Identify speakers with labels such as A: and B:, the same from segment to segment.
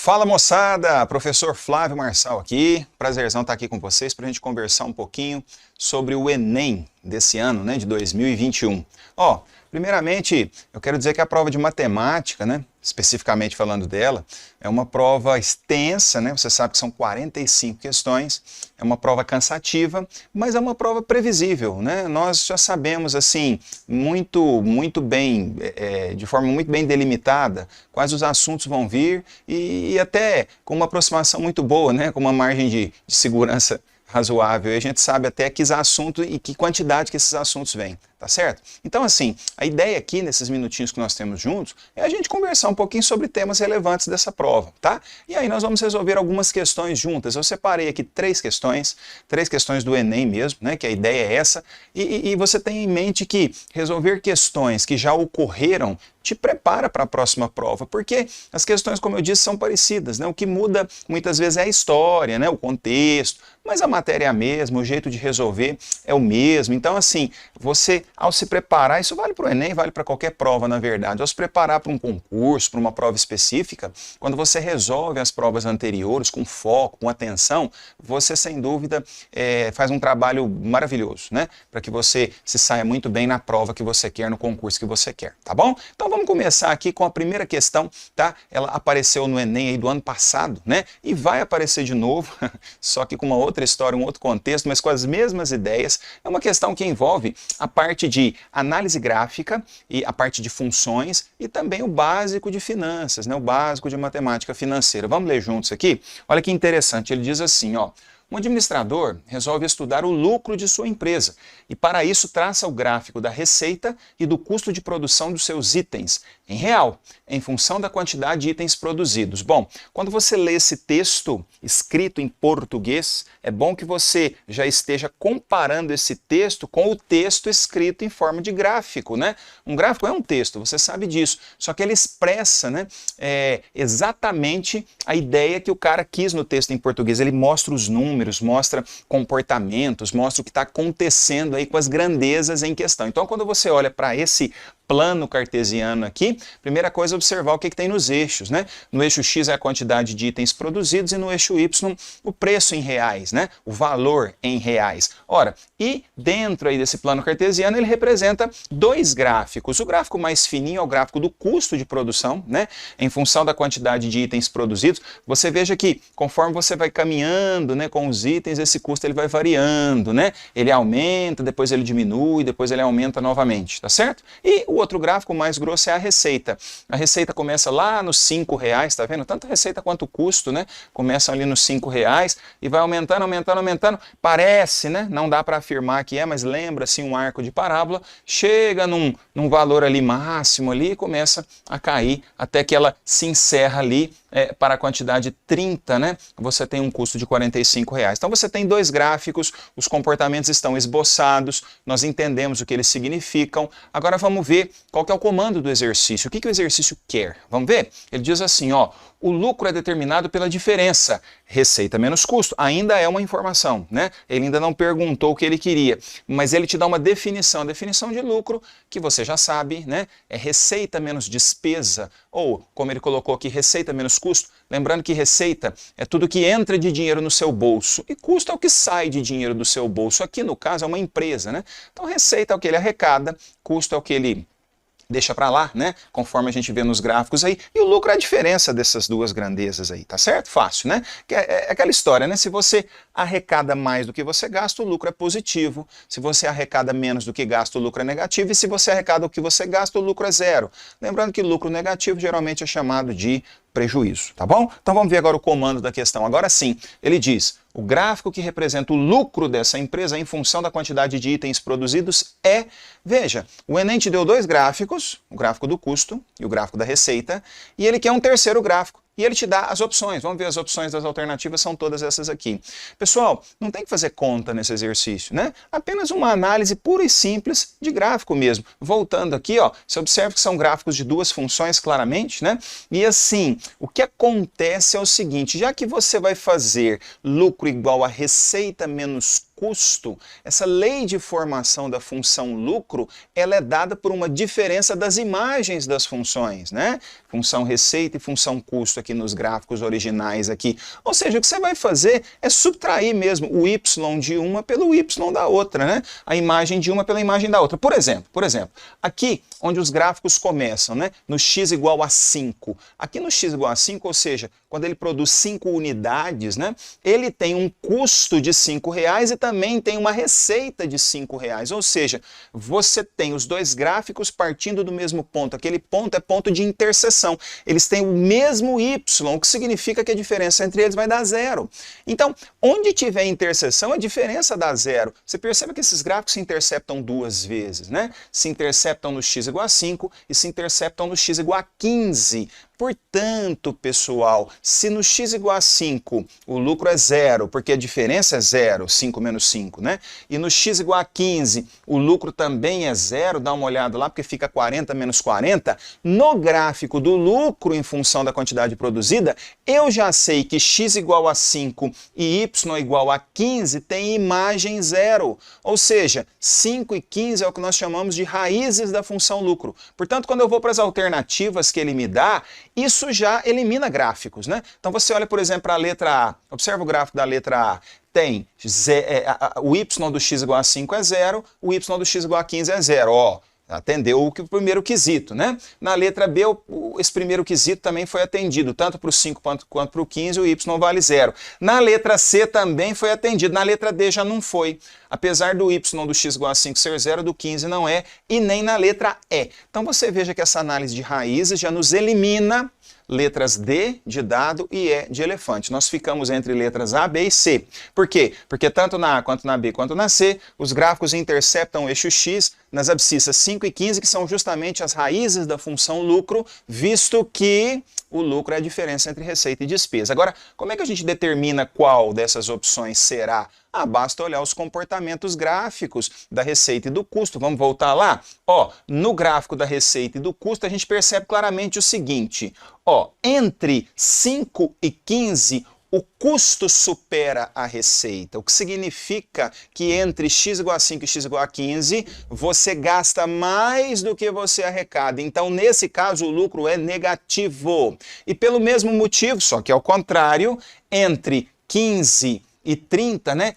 A: Fala moçada, professor Flávio Marçal aqui, prazerzão estar aqui com vocês para a gente conversar um pouquinho sobre o Enem desse ano, né, de 2021. Ó, primeiramente eu quero dizer que a prova de matemática, né, especificamente falando dela, é uma prova extensa, né, você sabe que são 45 questões, é uma prova cansativa, mas é uma prova previsível, né, nós já sabemos assim, muito bem, de forma muito bem delimitada, quais os assuntos vão vir e até com uma aproximação muito boa, né, com uma margem de segurança razoável, e a gente sabe até que assuntos e que quantidade que esses assuntos vêm, tá certo? Então assim, a ideia aqui nesses minutinhos que nós temos juntos é a gente conversar um pouquinho sobre temas relevantes dessa prova, tá? E aí nós vamos resolver algumas questões juntas. Eu separei aqui três questões do Enem mesmo, né, que a ideia é essa, e você tem em mente que resolver questões que já ocorreram te prepara para a próxima prova, porque as questões, como eu disse, são parecidas, né? O que muda muitas vezes é a história, né? O contexto, mas a matéria é a mesma, o jeito de resolver é o mesmo. Então, assim, você, ao se preparar, isso vale para o Enem, vale para qualquer prova, na verdade, ao se preparar para um concurso, para uma prova específica, quando você resolve as provas anteriores com foco, com atenção, você, sem dúvida, faz um trabalho maravilhoso, né? Para que você se saia muito bem na prova que você quer, no concurso que você quer, tá bom? Então, vamos começar aqui com a primeira questão, tá? Ela apareceu no Enem aí do ano passado, né? E vai aparecer de novo, só que com uma outra história, um outro contexto, mas com as mesmas ideias. É uma questão que envolve a parte de análise gráfica e a parte de funções e também o básico de finanças, né? O básico de matemática financeira. Vamos ler juntos aqui? Olha que interessante, ele diz assim, ó. Um administrador resolve estudar o lucro de sua empresa e, para isso, traça o gráfico da receita e do custo de produção dos seus itens, em real, em função da quantidade de itens produzidos. Bom, quando você lê esse texto escrito em português, é bom que você já esteja comparando esse texto com o texto escrito em forma de gráfico, né? Um gráfico é um texto, você sabe disso, só que ele expressa, né, exatamente a ideia que o cara quis no texto em português. Ele mostra os números, mostra comportamentos, mostra o que está acontecendo aí com as grandezas em questão. Então, quando você olha para esse plano cartesiano aqui, primeira coisa é observar o que tem nos eixos, né? No eixo X é a quantidade de itens produzidos e no eixo Y o preço em reais, né? O valor em reais. Ora, e dentro aí desse plano cartesiano ele representa dois gráficos. O gráfico mais fininho é o gráfico do custo de produção, né? Em função da quantidade de itens produzidos. Você veja que conforme você vai caminhando, né, com os itens, esse custo ele vai variando, né? Ele aumenta, depois ele diminui, depois ele aumenta novamente, tá certo? E o outro gráfico mais grosso é a receita. A receita começa lá nos R$5, tá vendo? Tanto a receita quanto o custo, né? Começam ali nos R$5 e vai aumentando, aumentando, aumentando. Parece, né? Não dá para afirmar que é, mas lembra assim um arco de parábola. Chega num valor ali máximo ali e começa a cair até que ela se encerra ali para a quantidade 30, né? Você tem um custo de R$45. Então você tem dois gráficos, os comportamentos estão esboçados, nós entendemos o que eles significam. Agora vamos ver qual que é o comando do exercício. O que o exercício quer? Vamos ver? Ele diz assim, ó, o lucro é determinado pela diferença, receita menos custo. Ainda é uma informação, né? Ele ainda não perguntou o que ele queria, mas ele te dá uma definição. A definição de lucro, que você já sabe, né? É receita menos despesa, ou, como ele colocou aqui, receita menos custo. Lembrando que receita é tudo que entra de dinheiro no seu bolso e custo é o que sai de dinheiro do seu bolso. Aqui, no caso, é uma empresa, né? Então, receita é o que ele arrecada, custo é o que ele deixa para lá, né? Conforme a gente vê nos gráficos aí. E o lucro é a diferença dessas duas grandezas aí, tá certo? Fácil, né? É aquela história, né? Se você arrecada mais do que você gasta, o lucro é positivo. Se você arrecada menos do que gasta, o lucro é negativo. E se você arrecada o que você gasta, o lucro é zero. Lembrando que lucro negativo geralmente é chamado de prejuízo, tá bom? Então vamos ver agora o comando da questão. Agora sim, ele diz, o gráfico que representa o lucro dessa empresa em função da quantidade de itens produzidos é, veja, o Enem te deu dois gráficos, o gráfico do custo e o gráfico da receita, e ele quer um terceiro gráfico. E ele te dá as opções. Vamos ver as opções das alternativas, são todas essas aqui. Pessoal, não tem que fazer conta nesse exercício, né? Apenas uma análise pura e simples de gráfico mesmo. Voltando aqui, ó, você observa que são gráficos de duas funções claramente, né? E assim, o que acontece é o seguinte, já que você vai fazer lucro igual a receita menos custo. Essa lei de formação da função lucro, ela é dada por uma diferença das imagens das funções, né? Função receita e função custo aqui nos gráficos originais aqui. Ou seja, o que você vai fazer é subtrair mesmo o y de uma pelo y da outra, né? A imagem de uma pela imagem da outra. Por exemplo, aqui onde os gráficos começam, né? No x igual a 5. Aqui no x igual a 5, ou seja, quando ele produz 5 unidades, né? Ele tem um custo de R$5 e também tem uma receita de R$5. Ou seja, você tem os dois gráficos partindo do mesmo ponto. Aquele ponto é ponto de interseção. Eles têm o mesmo y, o que significa que a diferença entre eles vai dar zero. Então, onde tiver interseção, a diferença dá zero. Você percebe que esses gráficos se interceptam duas vezes, né? Se interceptam no x igual a 5 e se interceptam no x igual a 15. Portanto, pessoal, se no x igual a 5 o lucro é zero, porque a diferença é zero, 5 menos 5, né? E no x igual a 15 o lucro também é zero, dá uma olhada lá, porque fica 40 menos 40, no gráfico do lucro em função da quantidade produzida, eu já sei que x igual a 5 e y igual a 15 tem imagem zero. Ou seja, 5 e 15 é o que nós chamamos de raízes da função lucro. Portanto, quando eu vou para as alternativas que ele me dá, isso já elimina gráficos, né? Então você olha, por exemplo, para a letra A. Observa o gráfico da letra A. Tem o y do x igual a 5 é zero, o y do x igual a 15 é zero. Ó, atendeu o primeiro quesito, né? Na letra B, esse primeiro quesito também foi atendido, tanto para o 5 quanto para o 15, o y vale zero. Na letra C também foi atendido, na letra D já não foi. Apesar do y do x igual a 5 ser zero, do 15 não é, e nem na letra E. Então você veja que essa análise de raízes já nos elimina letras D de dado e E de elefante. Nós ficamos entre letras A, B e C. Por quê? Porque tanto na A quanto na B quanto na C, os gráficos interceptam o eixo X nas abscissas 5 e 15, que são justamente as raízes da função lucro, visto que o lucro é a diferença entre receita e despesa. Agora, como é que a gente determina qual dessas opções será? Basta olhar os comportamentos gráficos da receita e do custo. Vamos voltar lá? Ó, no gráfico da receita e do custo, a gente percebe claramente o seguinte. Ó, entre 5 e 15, o custo supera a receita, o que significa que entre x igual a 5 e x igual a 15, você gasta mais do que você arrecada. Então, nesse caso, o lucro é negativo. E pelo mesmo motivo, só que ao contrário, entre 15 e 30, né,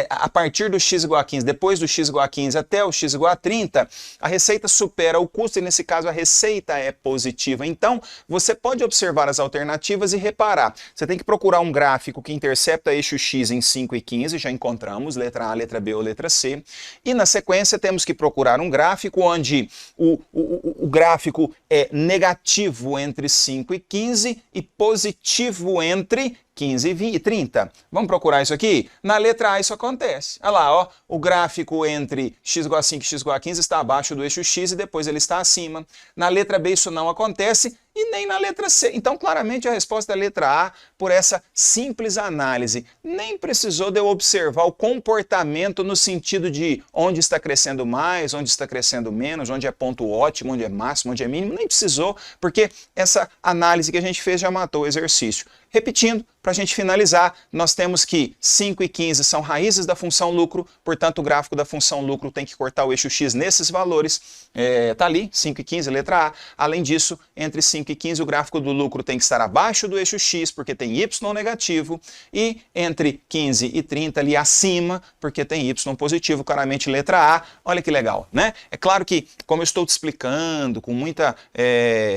A: a partir do x igual a 15, depois do x igual a 15 até o x igual a 30, a receita supera o custo e nesse caso a receita é positiva. Então, você pode observar as alternativas e reparar. Você tem que procurar um gráfico que intercepta eixo x em 5 e 15, já encontramos, letra A, letra B ou letra C. E na sequência temos que procurar um gráfico onde o gráfico é negativo entre 5 e 15 e positivo entre 15 e 30. Vamos procurar isso aqui? Na letra A isso acontece. Olha lá, ó, o gráfico entre x igual a 5 e x igual a 15 está abaixo do eixo x e depois ele está acima. Na letra B isso não acontece e nem na letra C. Então, claramente, a resposta é a letra A, por essa simples análise. Nem precisou de eu observar o comportamento no sentido de onde está crescendo mais, onde está crescendo menos, onde é ponto ótimo, onde é máximo, onde é mínimo. Nem precisou, porque essa análise que a gente fez já matou o exercício. Repetindo, para a gente finalizar, nós temos que 5 e 15 são raízes da função lucro, portanto, o gráfico da função lucro tem que cortar o eixo x nesses valores. Tá ali, 5 e 15, letra A. Além disso, entre 5 e 15, o gráfico do lucro tem que estar abaixo do eixo x, porque tem y negativo, e entre 15 e 30 ali acima, porque tem y positivo, claramente letra A. Olha que legal, né? É claro que, como eu estou te explicando, com muita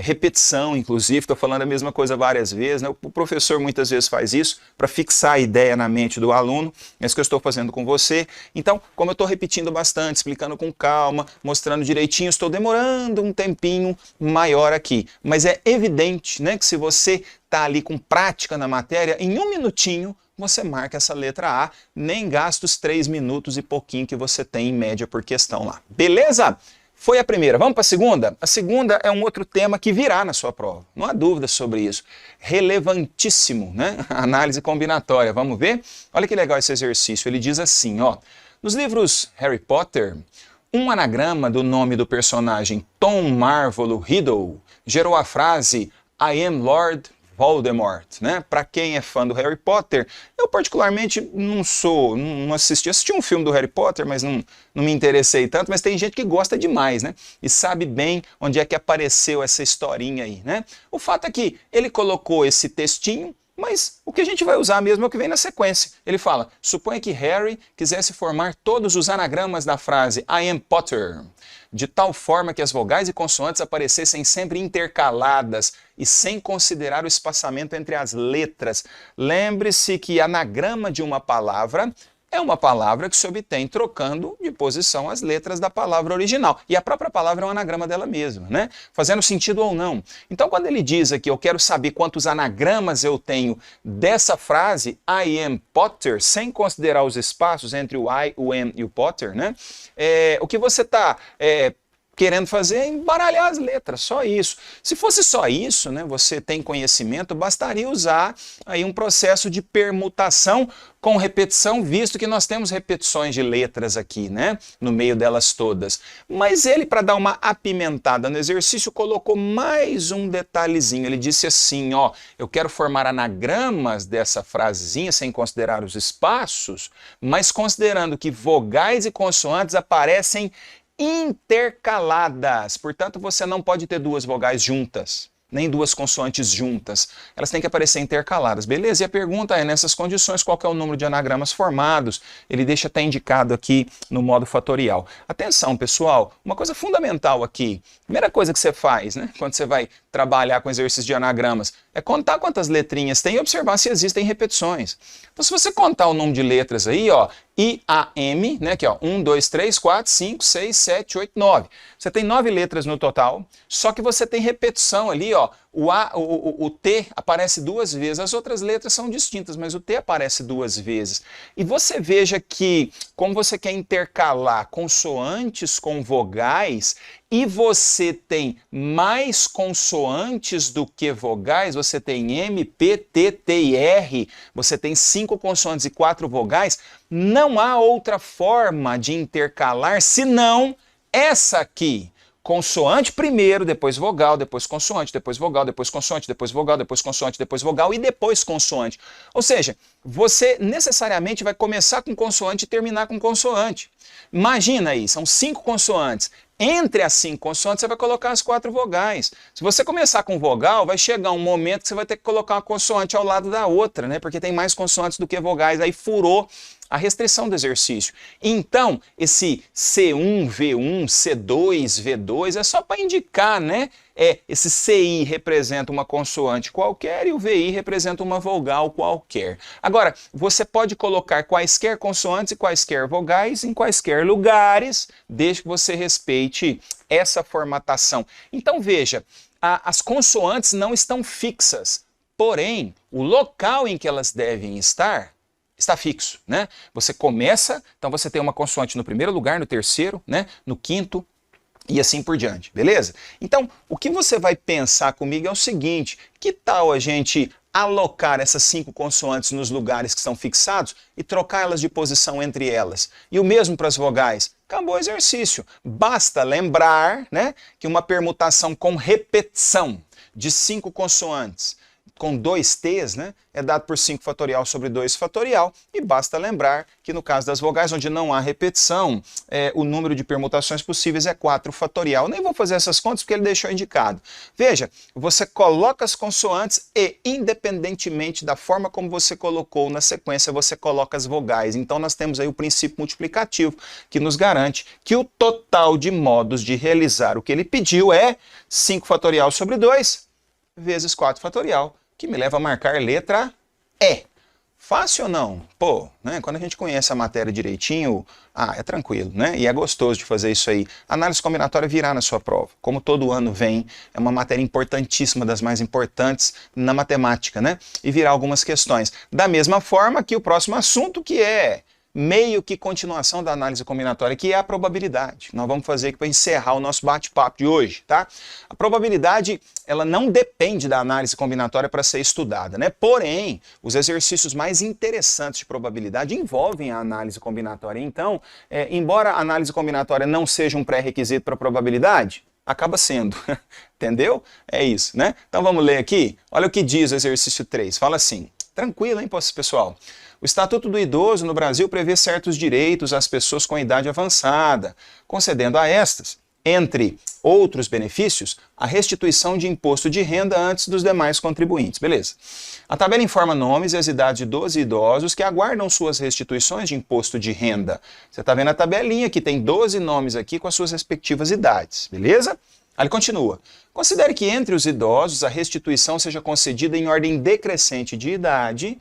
A: repetição, inclusive, estou falando a mesma coisa várias vezes, né? O professor muitas vezes faz isso para fixar a ideia na mente do aluno, é isso que eu estou fazendo com você. Então, como eu estou repetindo bastante, explicando com calma, mostrando direitinho, estou demorando um tempinho maior aqui, mas é evidente, né, que se você está ali com prática na matéria, em um minutinho você marca essa letra A, nem gasta os 3 minutos e pouquinho que você tem em média por questão lá. Beleza? Foi a primeira. Vamos para a segunda? A segunda é um outro tema que virá na sua prova. Não há dúvida sobre isso. Relevantíssimo, né? Análise combinatória. Vamos ver? Olha que legal esse exercício. Ele diz assim, ó. Nos livros Harry Potter, um anagrama do nome do personagem Tom Marvolo Riddle gerou a frase I am Lord Voldemort, né? Para quem é fã do Harry Potter, eu particularmente não assisti um filme do Harry Potter, mas não me interessei tanto, mas tem gente que gosta demais, né? E sabe bem onde é que apareceu essa historinha aí, né? O fato é que ele colocou esse textinho, mas o que a gente vai usar mesmo é o que vem na sequência. Ele fala, suponha que Harry quisesse formar todos os anagramas da frase I am Potter, de tal forma que as vogais e consoantes aparecessem sempre intercaladas e sem considerar o espaçamento entre as letras. Lembre-se que anagrama de uma palavra é uma palavra que se obtém trocando de posição as letras da palavra original. E a própria palavra é um anagrama dela mesma, né? Fazendo sentido ou não. Então, quando ele diz aqui, eu quero saber quantos anagramas eu tenho dessa frase, I am Potter, sem considerar os espaços entre o I, o am e o Potter, né? O que você está querendo fazer é embaralhar as letras, só isso. Se fosse só isso, né, você tem conhecimento, bastaria usar aí um processo de permutação com repetição, visto que nós temos repetições de letras aqui, né, no meio delas todas. Mas ele, para dar uma apimentada no exercício, colocou mais um detalhezinho. Ele disse assim, ó, eu quero formar anagramas dessa frasezinha, sem considerar os espaços, mas considerando que vogais e consoantes aparecem intercaladas. Portanto, você não pode ter duas vogais juntas, nem duas consoantes juntas. Elas têm que aparecer intercaladas, beleza? E a pergunta é, nessas condições, qual que é o número de anagramas formados? Ele deixa até indicado aqui no modo fatorial. Atenção, pessoal, uma coisa fundamental aqui. Primeira coisa que você faz, né, quando você vai trabalhar com exercícios de anagramas, é contar quantas letrinhas tem e observar se existem repetições. Então, se você contar o número de letras aí, ó, I-A-M, né, aqui, ó, 1, 2, 3, 4, 5, 6, 7, 8, 9. Você tem 9 letras no total, só que você tem repetição ali, ó, o T aparece 2 vezes, as outras letras são distintas, mas o T aparece 2 vezes. E você veja que, como você quer intercalar consoantes com vogais, e você tem mais consoantes do que vogais, você tem M, P, T, T e R, você tem 5 consoantes e 4 vogais, não há outra forma de intercalar senão essa aqui. Consoante primeiro, depois vogal, depois consoante, depois vogal, depois consoante, depois vogal, depois consoante, depois vogal e depois consoante. Ou seja, você necessariamente vai começar com consoante e terminar com consoante. Imagina aí, são 5 consoantes. Entre as 5 consoantes você vai colocar as 4 vogais. Se você começar com vogal, vai chegar um momento que você vai ter que colocar uma consoante ao lado da outra, né? Porque tem mais consoantes do que vogais, aí furou a restrição do exercício. Então, esse C1, V1, C2, V2 é só para indicar, né? Esse CI representa uma consoante qualquer e o VI representa uma vogal qualquer. Agora, você pode colocar quaisquer consoantes e quaisquer vogais em quaisquer lugares, desde que você respeite essa formatação. Então, veja, as consoantes não estão fixas, porém, o local em que elas devem estar está fixo, né? Você começa, então você tem uma consoante no primeiro lugar, no terceiro, né? No quinto e assim por diante, beleza? Então, o que você vai pensar comigo é o seguinte, que tal a gente alocar essas 5 consoantes nos lugares que são fixados e trocá-las de posição entre elas? E o mesmo para as vogais. Acabou o exercício. Basta lembrar, né, que uma permutação com repetição de 5 consoantes com 2 T's, né, é dado por 5 fatorial sobre 2 fatorial, e basta lembrar que no caso das vogais, onde não há repetição, o número de permutações possíveis é 4 fatorial. Nem vou fazer essas contas porque ele deixou indicado. Veja, você coloca as consoantes e, independentemente da forma como você colocou na sequência, você coloca as vogais. Então nós temos aí o princípio multiplicativo, que nos garante que o total de modos de realizar o que ele pediu é 5 fatorial sobre 2 vezes 4 fatorial, que me leva a marcar letra E. Fácil ou não? Pô, né? Quando a gente conhece a matéria direitinho, é tranquilo, né? E é gostoso de fazer isso aí. Análise combinatória virá na sua prova. Como todo ano vem, é uma matéria importantíssima, das mais importantes na matemática, né? E virá algumas questões. Da mesma forma que o próximo assunto, que é meio que continuação da análise combinatória, que é a probabilidade. Nós vamos fazer aqui para encerrar o nosso bate-papo de hoje, tá? A probabilidade, ela não depende da análise combinatória para ser estudada, né? Porém, os exercícios mais interessantes de probabilidade envolvem a análise combinatória. Então, embora a análise combinatória não seja um pré-requisito para a probabilidade, acaba sendo. Entendeu? É isso, né? Então vamos ler aqui. Olha o que diz o exercício 3. Fala assim, tranquilo, hein, pessoal? O Estatuto do Idoso no Brasil prevê certos direitos às pessoas com idade avançada, concedendo a estas, entre outros benefícios, a restituição de imposto de renda antes dos demais contribuintes. Beleza. A tabela informa nomes e as idades de 12 idosos que aguardam suas restituições de imposto de renda. Você está vendo a tabelinha que tem 12 nomes aqui com as suas respectivas idades. Beleza? Aí ele continua. Considere que entre os idosos a restituição seja concedida em ordem decrescente de idade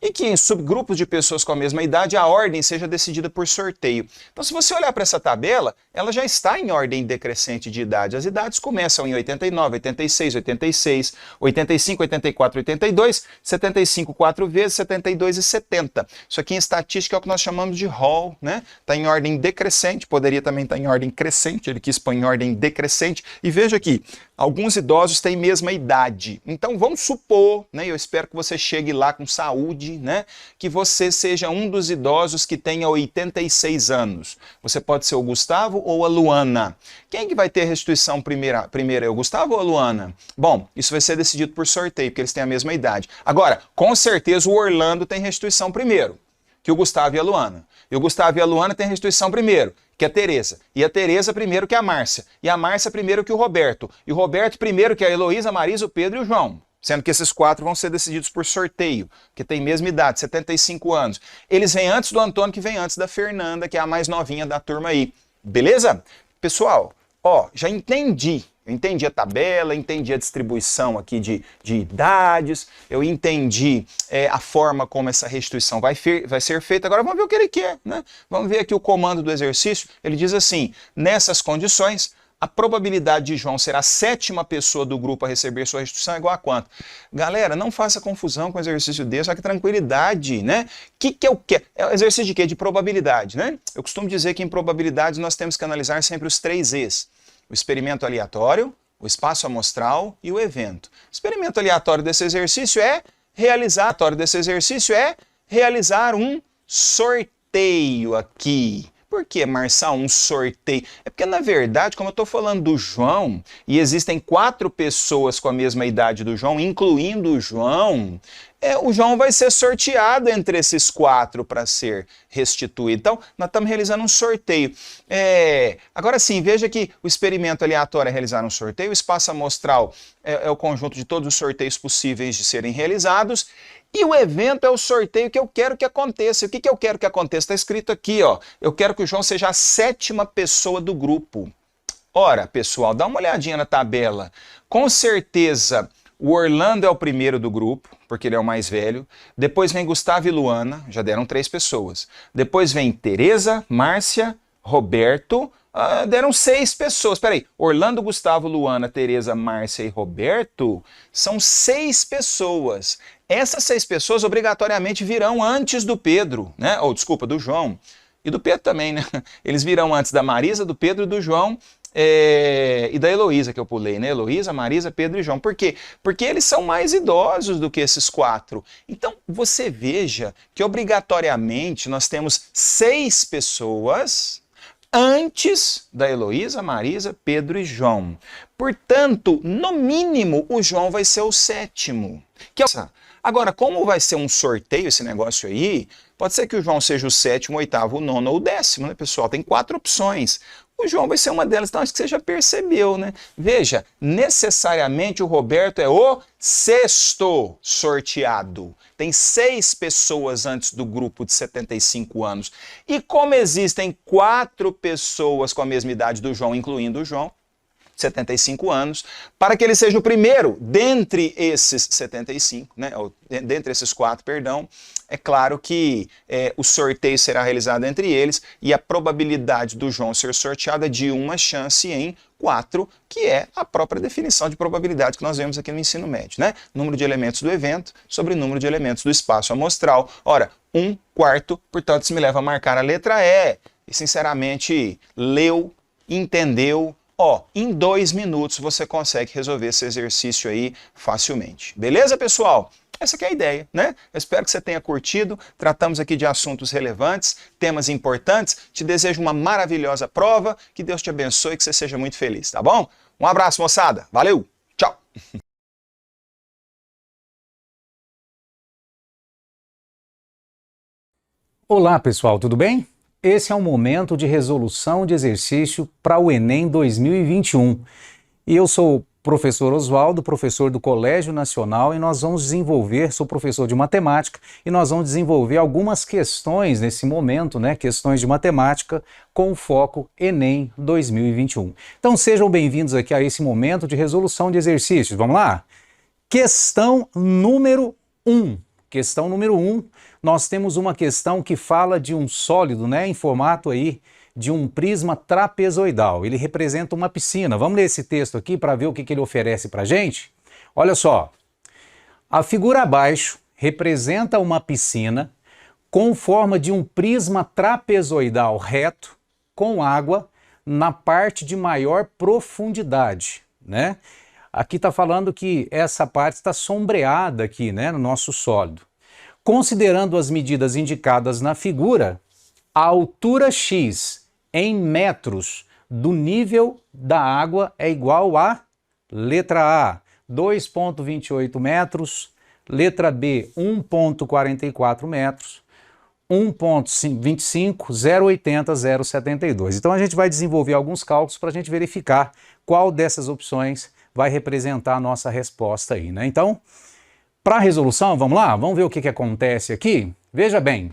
A: e que em subgrupos de pessoas com a mesma idade a ordem seja decidida por sorteio. Então, se você olhar para essa tabela, ela já está em ordem decrescente de idade. As idades começam em 89, 86, 86, 85, 84, 82, 75 4 vezes, 72 e 70. Isso aqui em estatística é o que nós chamamos de rol, né? Está em ordem decrescente, poderia também estar em ordem crescente, ele quis pôr em ordem decrescente. E veja aqui, alguns idosos têm mesma idade. Então, vamos supor, né, eu espero que você chegue lá com saúde, né, que você seja um dos idosos que tenha 86 anos. Você pode ser o Gustavo ou a Luana. Quem que vai ter a restituição primeiro? É o Gustavo ou a Luana? Bom, isso vai ser decidido por sorteio, porque eles têm a mesma idade. Agora, com certeza o Orlando tem restituição primeiro, que o Gustavo e a Luana. E o Gustavo e a Luana têm restituição primeiro, que é a Tereza. E a Tereza primeiro que a Márcia. E a Márcia primeiro que o Roberto. E o Roberto primeiro que a Heloísa, a Marisa, o Pedro e o João. Sendo que esses 4 vão ser decididos por sorteio, que tem mesma idade, 75 anos. Eles vêm antes do Antônio, que vem antes da Fernanda, que é a mais novinha da turma aí. Beleza? Pessoal, ó, já entendi. Eu entendi a tabela, entendi a distribuição aqui de idades, eu entendi a forma como essa restituição vai ser feita. Agora vamos ver o que ele quer, né? Vamos ver aqui o comando do exercício. Ele diz assim, nessas condições, a probabilidade de João ser a 7ª pessoa do grupo a receber sua restituição é igual a quanto? Galera, não faça confusão com o exercício desse, só que tranquilidade, né? O que eu quero? É o exercício de quê? De probabilidade, né? Eu costumo dizer que em probabilidades nós temos que analisar sempre os 3 E's. O experimento aleatório, o espaço amostral e o evento. O experimento aleatório desse exercício é realizar um sorteio aqui. Por que, Marçal, um sorteio? É porque, na verdade, como eu estou falando do João, e existem 4 pessoas com a mesma idade do João, incluindo o João vai ser sorteado entre esses 4 para ser restituído. Então, nós estamos realizando um sorteio. Agora sim, veja que o experimento aleatório é realizar um sorteio, o espaço amostral é o conjunto de todos os sorteios possíveis de serem realizados, e o evento é o sorteio que eu quero que aconteça. O que eu quero que aconteça? Está escrito aqui, ó. Eu quero que o João seja a 7ª pessoa do grupo. Ora, pessoal, dá uma olhadinha na tabela. Com certeza, o Orlando é o primeiro do grupo, porque ele é o mais velho. Depois vem Gustavo e Luana, já deram 3 pessoas. Depois vem Tereza, Márcia, Roberto, deram 6 pessoas. Peraí, Orlando, Gustavo, Luana, Tereza, Márcia e Roberto são 6 pessoas. Essas 6 pessoas obrigatoriamente virão antes do Pedro, né? Ou desculpa, do João. E do Pedro também, né? Eles virão antes da Marisa, do Pedro e do João. E da Heloísa que eu pulei, né? Heloísa, Marisa, Pedro e João. Por quê? Porque eles são mais idosos do que esses 4. Então, você veja que obrigatoriamente nós temos 6 pessoas antes da Heloísa, Marisa, Pedro e João. Portanto, no mínimo, o João vai ser o 7º. Agora, como vai ser um sorteio esse negócio aí, pode ser que o João seja o 7º, o 8º, o 9º ou o 10º, né, pessoal? Tem 4 opções. O João vai ser uma delas, então acho que você já percebeu, né? Veja, necessariamente o Roberto é o 6º sorteado. Tem 6 pessoas antes do grupo de 75 anos. E como existem 4 pessoas com a mesma idade do João, incluindo o João, 75 anos, para que ele seja o primeiro dentre esses 75, né, ou dentre esses 4, perdão, é claro que o sorteio será realizado entre eles e a probabilidade do João ser sorteado é de 1 chance em 4, que é a própria definição de probabilidade que nós vemos aqui no ensino médio, né? Número de elementos do evento sobre número de elementos do espaço amostral. Ora, 1/4, portanto, isso me leva a marcar a letra E. E, sinceramente, leu, entendeu. Em 2 minutos você consegue resolver esse exercício aí facilmente. Beleza, pessoal? essa que é a ideia, né? Eu espero que você tenha curtido. Tratamos aqui de assuntos relevantes, temas importantes. Te desejo uma maravilhosa prova, que Deus te abençoe e que você seja muito feliz, tá bom? Um abraço, moçada. Valeu! Tchau!
B: Olá pessoal, tudo bem? Esse é um momento de resolução de exercício para o Enem 2021. E eu sou o professor Oswaldo, professor do Colégio Nacional, e nós vamos desenvolver, sou professor de matemática, e nós vamos desenvolver algumas questões nesse momento, né? Questões de matemática com foco Enem 2021. Então sejam bem-vindos aqui a esse momento de resolução de exercícios. Vamos lá? Questão número 1. Questão número 1, nós temos uma questão que fala de um sólido, né, em formato aí de um prisma trapezoidal. Ele representa uma piscina. Vamos ler esse texto aqui para ver o que ele oferece para a gente? Olha só, a figura abaixo representa uma piscina com forma de um prisma trapezoidal reto com água na parte de maior profundidade, né? Aqui está falando que essa parte está sombreada aqui, né, no nosso sólido. Considerando as medidas indicadas na figura, a altura x em metros do nível da água é igual a letra A, 2,28 metros, letra B, 1,44 metros, 1,25, 0,80, 0,72. Então a gente vai desenvolver alguns cálculos para a gente verificar qual dessas opções vai representar a nossa resposta aí, né? Então, para a resolução, vamos lá? Vamos ver o que acontece aqui? Veja bem,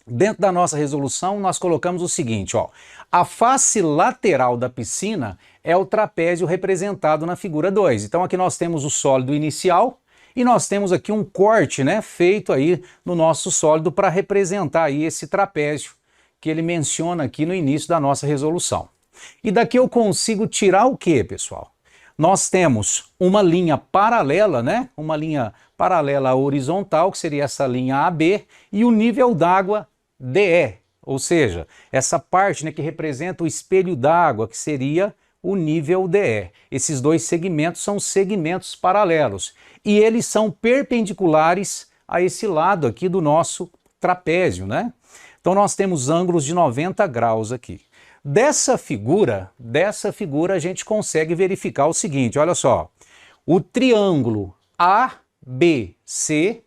B: dentro da nossa resolução nós colocamos o seguinte, ó. A face lateral da piscina é o trapézio representado na figura 2. Então aqui nós temos o sólido inicial e nós temos aqui um corte, né, feito aí no nosso sólido para representar aí esse trapézio que ele menciona aqui no início da nossa resolução. E daqui eu consigo tirar o quê, pessoal? Nós temos uma linha paralela, né? Uma linha paralela horizontal, que seria essa linha AB, e o nível d'água DE, ou seja, essa parte, né, que representa o espelho d'água, que seria o nível DE. Esses dois segmentos são segmentos paralelos e eles são perpendiculares a esse lado aqui do nosso trapézio, né? Então nós temos ângulos de 90 graus aqui. Dessa figura a gente consegue verificar o seguinte, olha só, o triângulo ABC,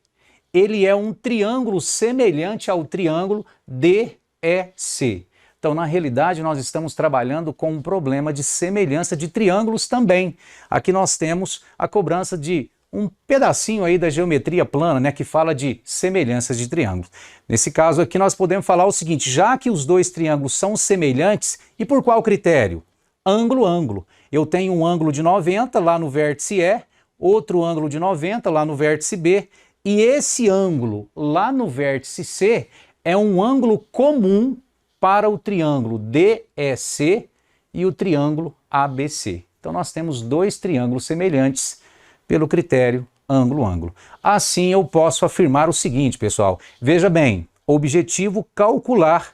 B: ele é um triângulo semelhante ao triângulo DEC. Então, na realidade, nós estamos trabalhando com um problema de semelhança de triângulos também. Aqui nós temos a cobrança de um pedacinho aí da geometria plana, né, que fala de semelhanças de triângulos. Nesse caso aqui nós podemos falar o seguinte, já que os dois triângulos são semelhantes, e por qual critério? Ângulo, ângulo. Eu tenho um ângulo de 90 lá no vértice E, outro ângulo de 90 lá no vértice B, e esse ângulo lá no vértice C é um ângulo comum para o triângulo DEC e o triângulo ABC. Então nós temos dois triângulos semelhantes pelo critério ângulo-ângulo. Assim eu posso afirmar o seguinte, pessoal, veja bem, objetivo calcular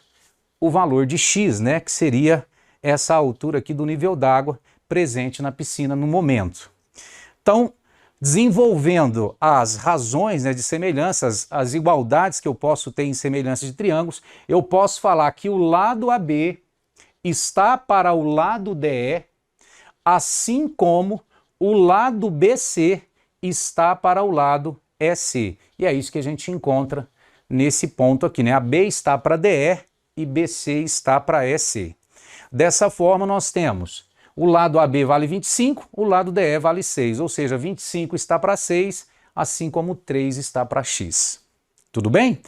B: o valor de x, né, que seria essa altura aqui do nível d'água presente na piscina no momento. Então, desenvolvendo as razões, né, de semelhanças, as igualdades que eu posso ter em semelhanças de triângulos, eu posso falar que o lado AB está para o lado DE, assim como o lado BC está para o lado EC. E é isso que a gente encontra nesse ponto aqui, né? A B está para DE e BC está para EC. Dessa forma, nós temos o lado AB vale 25, o lado DE vale 6, ou seja, 25 está para 6, assim como 3 está para x. Tudo bem?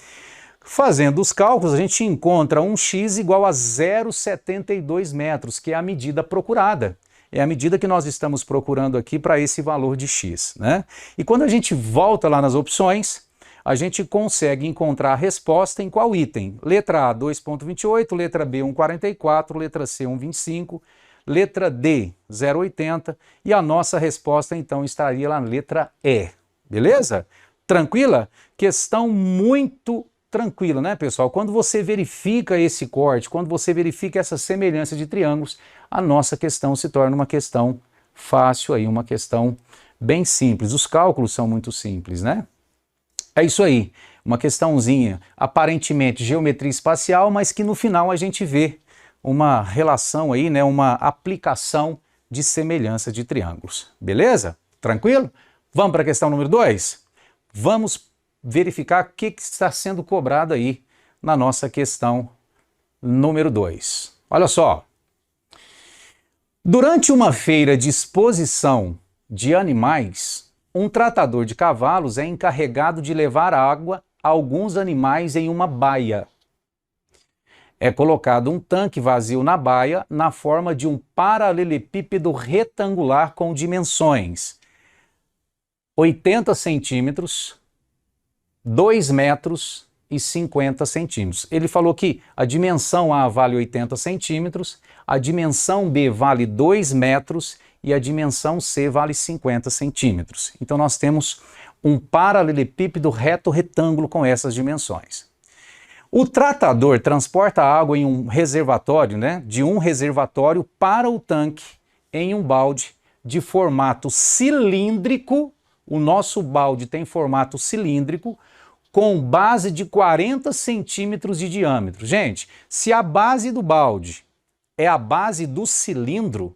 B: Fazendo os cálculos, a gente encontra um x igual a 0,72 metros, que é a medida procurada. É a medida que nós estamos procurando aqui para esse valor de x, né? E quando a gente volta lá nas opções, a gente consegue encontrar a resposta em qual item? Letra A, 2,28, letra B, 1,44, letra C, 1,25, letra D, 0,80 e a nossa resposta então estaria lá na letra E, beleza? Tranquila? Questão muito tranquila, né, pessoal? Quando você verifica esse corte, quando você verifica essa semelhança de triângulos, a nossa questão se torna uma questão fácil aí, uma questão bem simples. Os cálculos são muito simples, né? É isso aí, uma questãozinha aparentemente geometria espacial, mas que no final a gente vê uma relação aí, né, uma aplicação de semelhança de triângulos. Beleza? Tranquilo? Vamos para a questão número 2? Vamos verificar o que está sendo cobrado aí na nossa questão número 2. Olha só. Durante uma feira de exposição de animais, um tratador de cavalos é encarregado de levar água a alguns animais em uma baia. É colocado um tanque vazio na baia na forma de um paralelepípedo retangular com dimensões 80 centímetros, 2 metros e 50 centímetros. Ele falou que a dimensão A vale 80 centímetros, a dimensão B vale 2 metros e a dimensão C vale 50 centímetros. Então nós temos um paralelepípedo reto retângulo com essas dimensões. O tratador transporta água em um reservatório, né, de um reservatório para o tanque em um balde de formato cilíndrico. O nosso balde tem formato cilíndrico com base de 40 centímetros de diâmetro. Gente, se a base do balde é a base do cilindro,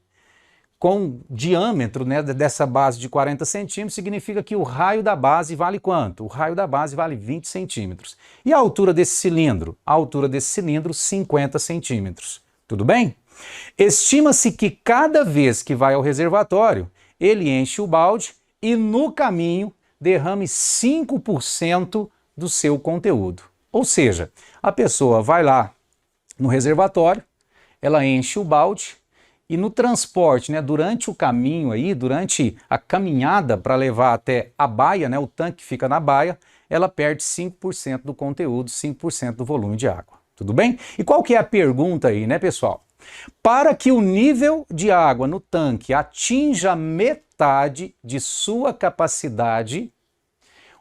B: com diâmetro, né, dessa base de 40 centímetros, significa que o raio da base vale quanto? O raio da base vale 20 centímetros. E a altura desse cilindro? A altura desse cilindro, 50 centímetros. Tudo bem? Estima-se que cada vez que vai ao reservatório, ele enche o balde e no caminho derrame 5% do seu conteúdo. Ou seja, a pessoa vai lá no reservatório, ela enche o balde, e no transporte, né, durante o caminho aí, durante a caminhada para levar até a baia, né, o tanque fica na baia, ela perde 5% do conteúdo, 5% do volume de água. Tudo bem? E qual que é a pergunta aí, né, pessoal? Para que o nível de água no tanque atinja metade de sua capacidade,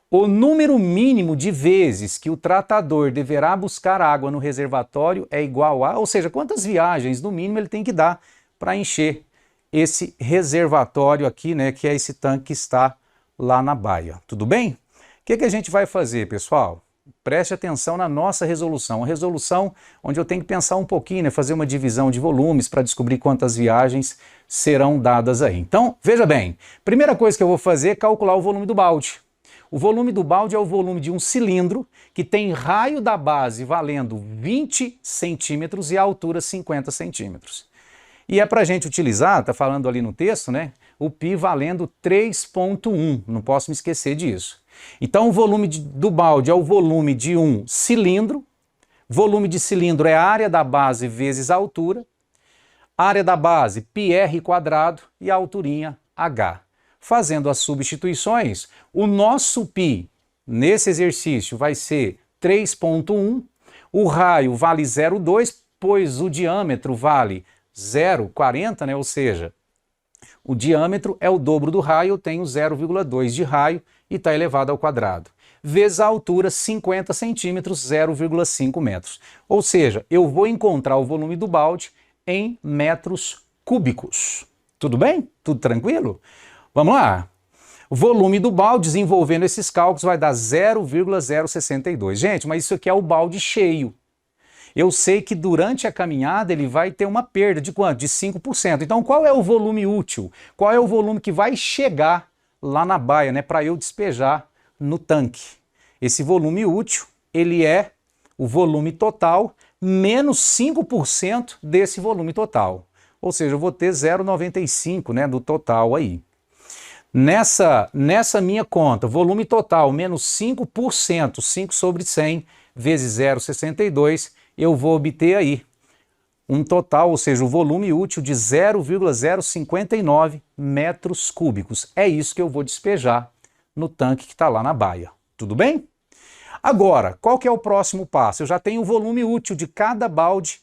B: o número mínimo de vezes que o tratador deverá buscar água no reservatório é igual a, ou seja, quantas viagens no mínimo ele tem que dar para encher esse reservatório aqui, né, que é esse tanque que está lá na baia. Tudo bem? O que a gente vai fazer, pessoal? Preste atenção na nossa resolução. Uma resolução onde eu tenho que pensar um pouquinho, né, fazer uma divisão de volumes para descobrir quantas viagens serão dadas aí. Então, veja bem, primeira coisa que eu vou fazer é calcular o volume do balde. O volume do balde é o volume de um cilindro que tem raio da base valendo 20 centímetros e a altura 50 centímetros. E é para a gente utilizar, está falando ali no texto, né? O π valendo 3,1, não posso me esquecer disso. Então o volume do balde é o volume de um cilindro, volume de cilindro é a área da base vezes a altura, área da base πr² e a alturinha h. Fazendo as substituições, o nosso π nesse exercício vai ser 3,1, o raio vale 0,2, pois o diâmetro vale 0,40, né? Ou seja, o diâmetro é o dobro do raio, eu tenho 0,2 de raio e está elevado ao quadrado. Vezes a altura, 50 centímetros, 0,5 metros. Ou seja, eu vou encontrar o volume do balde em metros cúbicos. Tudo bem? Tudo tranquilo? Vamos lá? O volume do balde, desenvolvendo esses cálculos, vai dar 0,062. Gente, mas isso aqui é o balde cheio. Eu sei que durante a caminhada ele vai ter uma perda de quanto? De 5%. Então qual é o volume útil? Qual é o volume que vai chegar lá na baia, né, para eu despejar no tanque? Esse volume útil, ele é o volume total menos 5% desse volume total. Ou seja, eu vou ter 0,95, né, do total aí. Nessa minha conta, volume total menos 5%, 5 sobre 100 vezes 0,62, eu vou obter aí um total, ou seja, o volume útil de 0,059 metros cúbicos. É isso que eu vou despejar no tanque que está lá na baia. Tudo bem? Agora, qual que é o próximo passo? Eu já tenho o volume útil de cada balde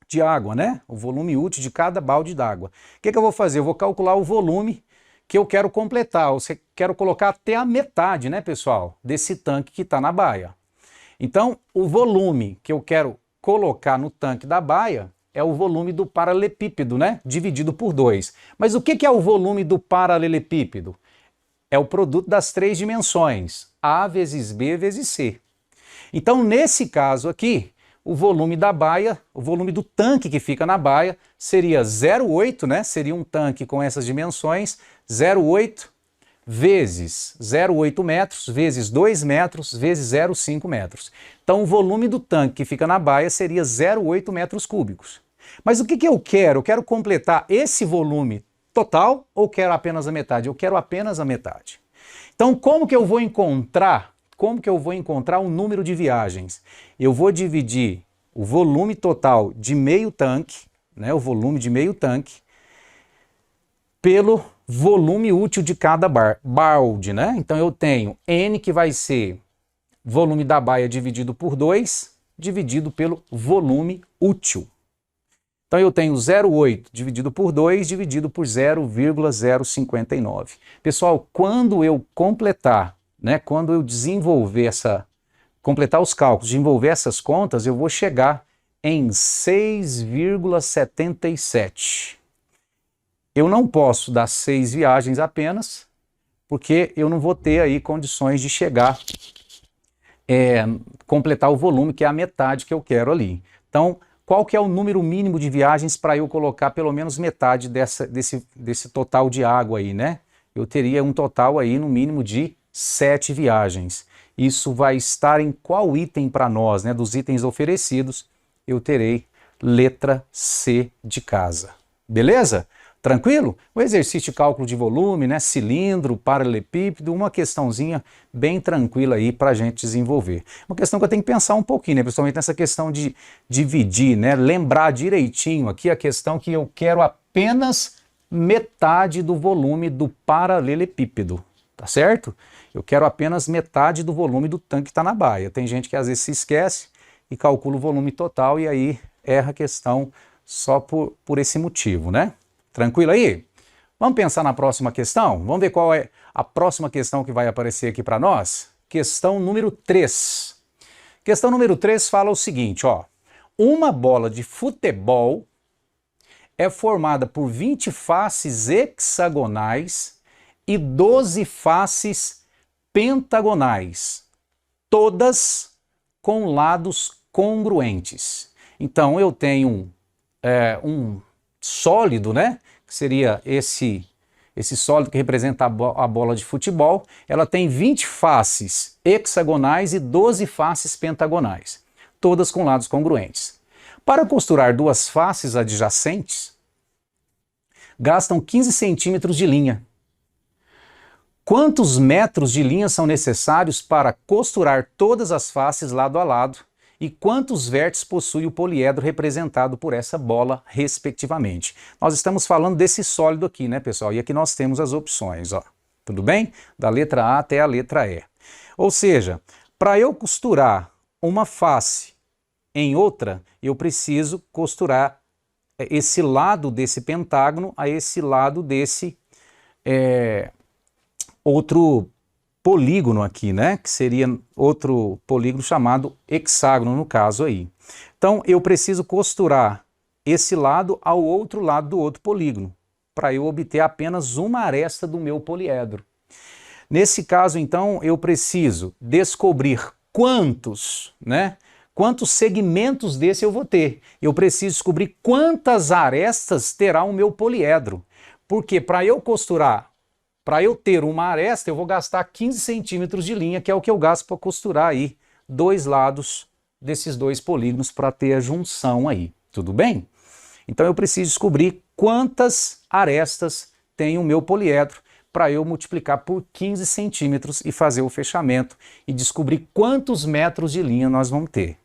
B: de água, né? O volume útil de cada balde d'água. O que eu vou fazer? Eu vou calcular o volume que eu quero completar, ou seja, quero colocar até a metade, né, pessoal, desse tanque que está na baia. Então, o volume que eu quero colocar no tanque da baia é o volume do paralelepípedo, né? Dividido por 2. Mas o que é o volume do paralelepípedo? é o produto das três dimensões, A vezes B vezes C. Então, nesse caso aqui, o volume da baia, o volume do tanque que fica na baia, seria 0,8, né? Seria um tanque com essas dimensões, 0,8 vezes 0,8 metros, vezes 2 metros, vezes 0,5 metros. Então, o volume do tanque que fica na baia seria 0,8 metros cúbicos. Mas o que eu quero? Eu quero completar esse volume total ou quero apenas a metade? Eu quero apenas a metade. Então, como que eu vou encontrar o número de viagens? Eu vou dividir o volume total de meio tanque, né, o volume de meio tanque, pelo volume útil de cada balde, né? Então eu tenho N, que vai ser volume da baia dividido por 2, dividido pelo volume útil. Então eu tenho 0,8 dividido por 2, dividido por 0,059. Pessoal, quando eu completar, né, quando eu completar os cálculos, desenvolver essas contas, eu vou chegar em 6,77. Eu não posso dar 6 viagens apenas, porque eu não vou ter aí condições de chegar, completar o volume, que é a metade que eu quero ali. Então, qual que é o número mínimo de viagens para eu colocar pelo menos metade desse total de água aí, né? Eu teria um total aí no mínimo de 7 viagens. Isso vai estar em qual item para nós, né? Dos itens oferecidos, eu terei letra C de casa. Beleza? Tranquilo? O exercício de cálculo de volume, né? Cilindro, paralelepípedo, uma questãozinha bem tranquila aí para a gente desenvolver. Uma questão que eu tenho que pensar um pouquinho, né? Principalmente nessa questão de dividir, né? Lembrar direitinho aqui a questão que eu quero apenas metade do volume do paralelepípedo, tá certo? Eu quero apenas metade do volume do tanque que está na baia. Tem gente que às vezes se esquece e calcula o volume total e aí erra a questão só por esse motivo, né? Tranquilo aí? Vamos pensar na próxima questão? Vamos ver qual é a próxima questão que vai aparecer aqui para nós? Questão número 3. Questão número 3 fala o seguinte, ó. Uma bola de futebol é formada por 20 faces hexagonais e 12 faces pentagonais, todas com lados congruentes. Então eu tenho um sólido, né? Que seria esse sólido que representa a bola de futebol. Ela tem 20 faces hexagonais e 12 faces pentagonais, todas com lados congruentes. Para costurar duas faces adjacentes, gastam 15 centímetros de linha. Quantos metros de linha são necessários para costurar todas as faces lado a lado? E quantos vértices possui o poliedro representado por essa bola, respectivamente? Nós estamos falando desse sólido aqui, né, pessoal? E aqui nós temos as opções, ó. Tudo bem? Da letra A até a letra E. Ou seja, para eu costurar uma face em outra, eu preciso costurar esse lado desse pentágono a esse lado desse outro polígono aqui, né? Que seria outro polígono chamado hexágono, no caso aí. Então, eu preciso costurar esse lado ao outro lado do outro polígono, para eu obter apenas uma aresta do meu poliedro. Nesse caso, então, eu preciso descobrir quantos, né? Quantos segmentos desse eu vou ter. Eu preciso descobrir quantas arestas terá o meu poliedro. Porque para eu costurar, para eu ter uma aresta, eu vou gastar 15 centímetros de linha, que é o que eu gasto para costurar aí dois lados desses dois polígonos para ter a junção aí. Tudo bem? Então eu preciso descobrir quantas arestas tem o meu poliedro para eu multiplicar por 15 centímetros e fazer o fechamento e descobrir quantos metros de linha nós vamos ter.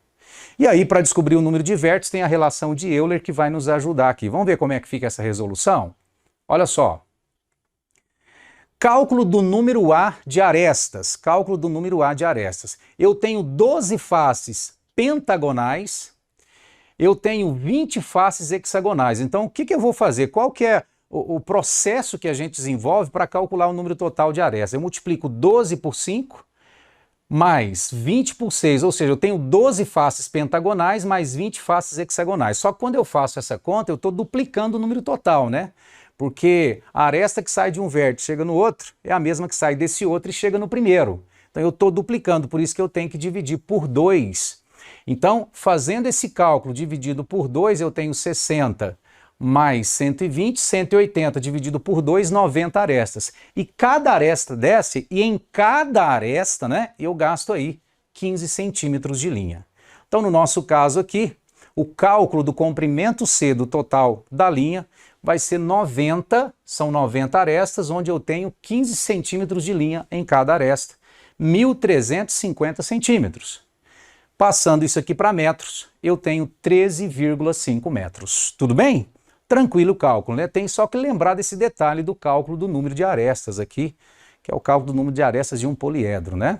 B: E aí, para descobrir o número de vértices, tem a relação de Euler que vai nos ajudar aqui. Vamos ver como é que fica essa resolução? Olha só. Cálculo do número A de arestas. Cálculo do número A de arestas. Eu tenho 12 faces pentagonais, eu tenho 20 faces hexagonais. Então, o que eu vou fazer? Qual que é o processo que a gente desenvolve para calcular o número total de arestas? Eu multiplico 12 por 5, mais 20 por 6, ou seja, eu tenho 12 faces pentagonais mais 20 faces hexagonais. Só que quando eu faço essa conta, eu estou duplicando o número total, né? Porque a aresta que sai de um vértice e chega no outro é a mesma que sai desse outro e chega no primeiro. Então eu estou duplicando, por isso que eu tenho que dividir por 2. Então, fazendo esse cálculo dividido por 2, eu tenho 60 mais 120, 180 dividido por 2, 90 arestas. E cada aresta desce, e em cada aresta, né, eu gasto aí 15 centímetros de linha. Então, no nosso caso aqui, o cálculo do comprimento C do total da linha vai ser 90, são 90 arestas, onde eu tenho 15 centímetros de linha em cada aresta, 1.350 centímetros. Passando isso aqui para metros, eu tenho 13,5 metros. Tudo bem? Tranquilo o cálculo, né? Tem só que lembrar desse detalhe do cálculo do número de arestas aqui, que é o cálculo do número de arestas de um poliedro, né?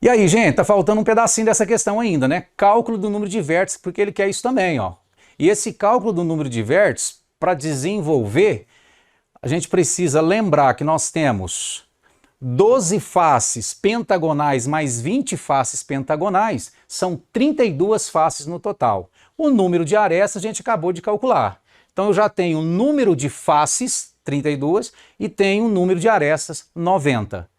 B: E aí, gente, tá faltando um pedacinho dessa questão ainda, né? Cálculo do número de vértices, porque ele quer isso também, ó. E esse cálculo do número de vértices, para desenvolver, a gente precisa lembrar que nós temos 12 faces pentagonais mais 20 faces pentagonais, são 32 faces no total. O número de arestas a gente acabou de calcular. Então eu já tenho o número de faces, 32, e tenho o número de arestas, 90.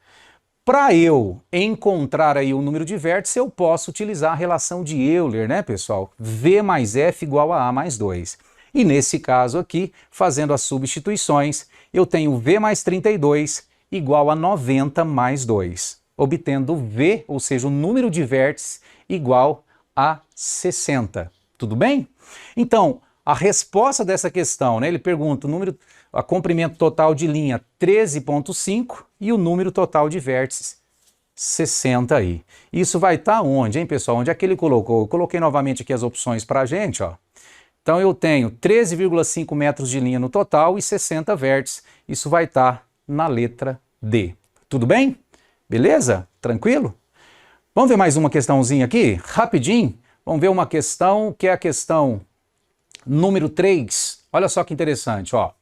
B: Para eu encontrar aí o número de vértices, eu posso utilizar a relação de Euler, né, pessoal? V mais F igual a A mais 2. E nesse caso aqui, fazendo as substituições, eu tenho V mais 32 igual a 90 mais 2, obtendo V, ou seja, o número de vértices, igual a 60. Tudo bem? Então, a resposta dessa questão, né, ele pergunta o comprimento total de linha 13,5 e o número total de vértices 60 aí. Isso vai estar onde, hein, pessoal? Onde é que ele colocou? Eu coloquei novamente aqui as opções para a gente, ó. Então eu tenho 13,5 metros de linha no total e 60 vértices. Isso vai estar na letra D. Tudo bem? Beleza? Tranquilo? Vamos ver mais uma questãozinha aqui? Rapidinho. Vamos ver uma questão que é a questão número 3. Olha só que interessante, ó.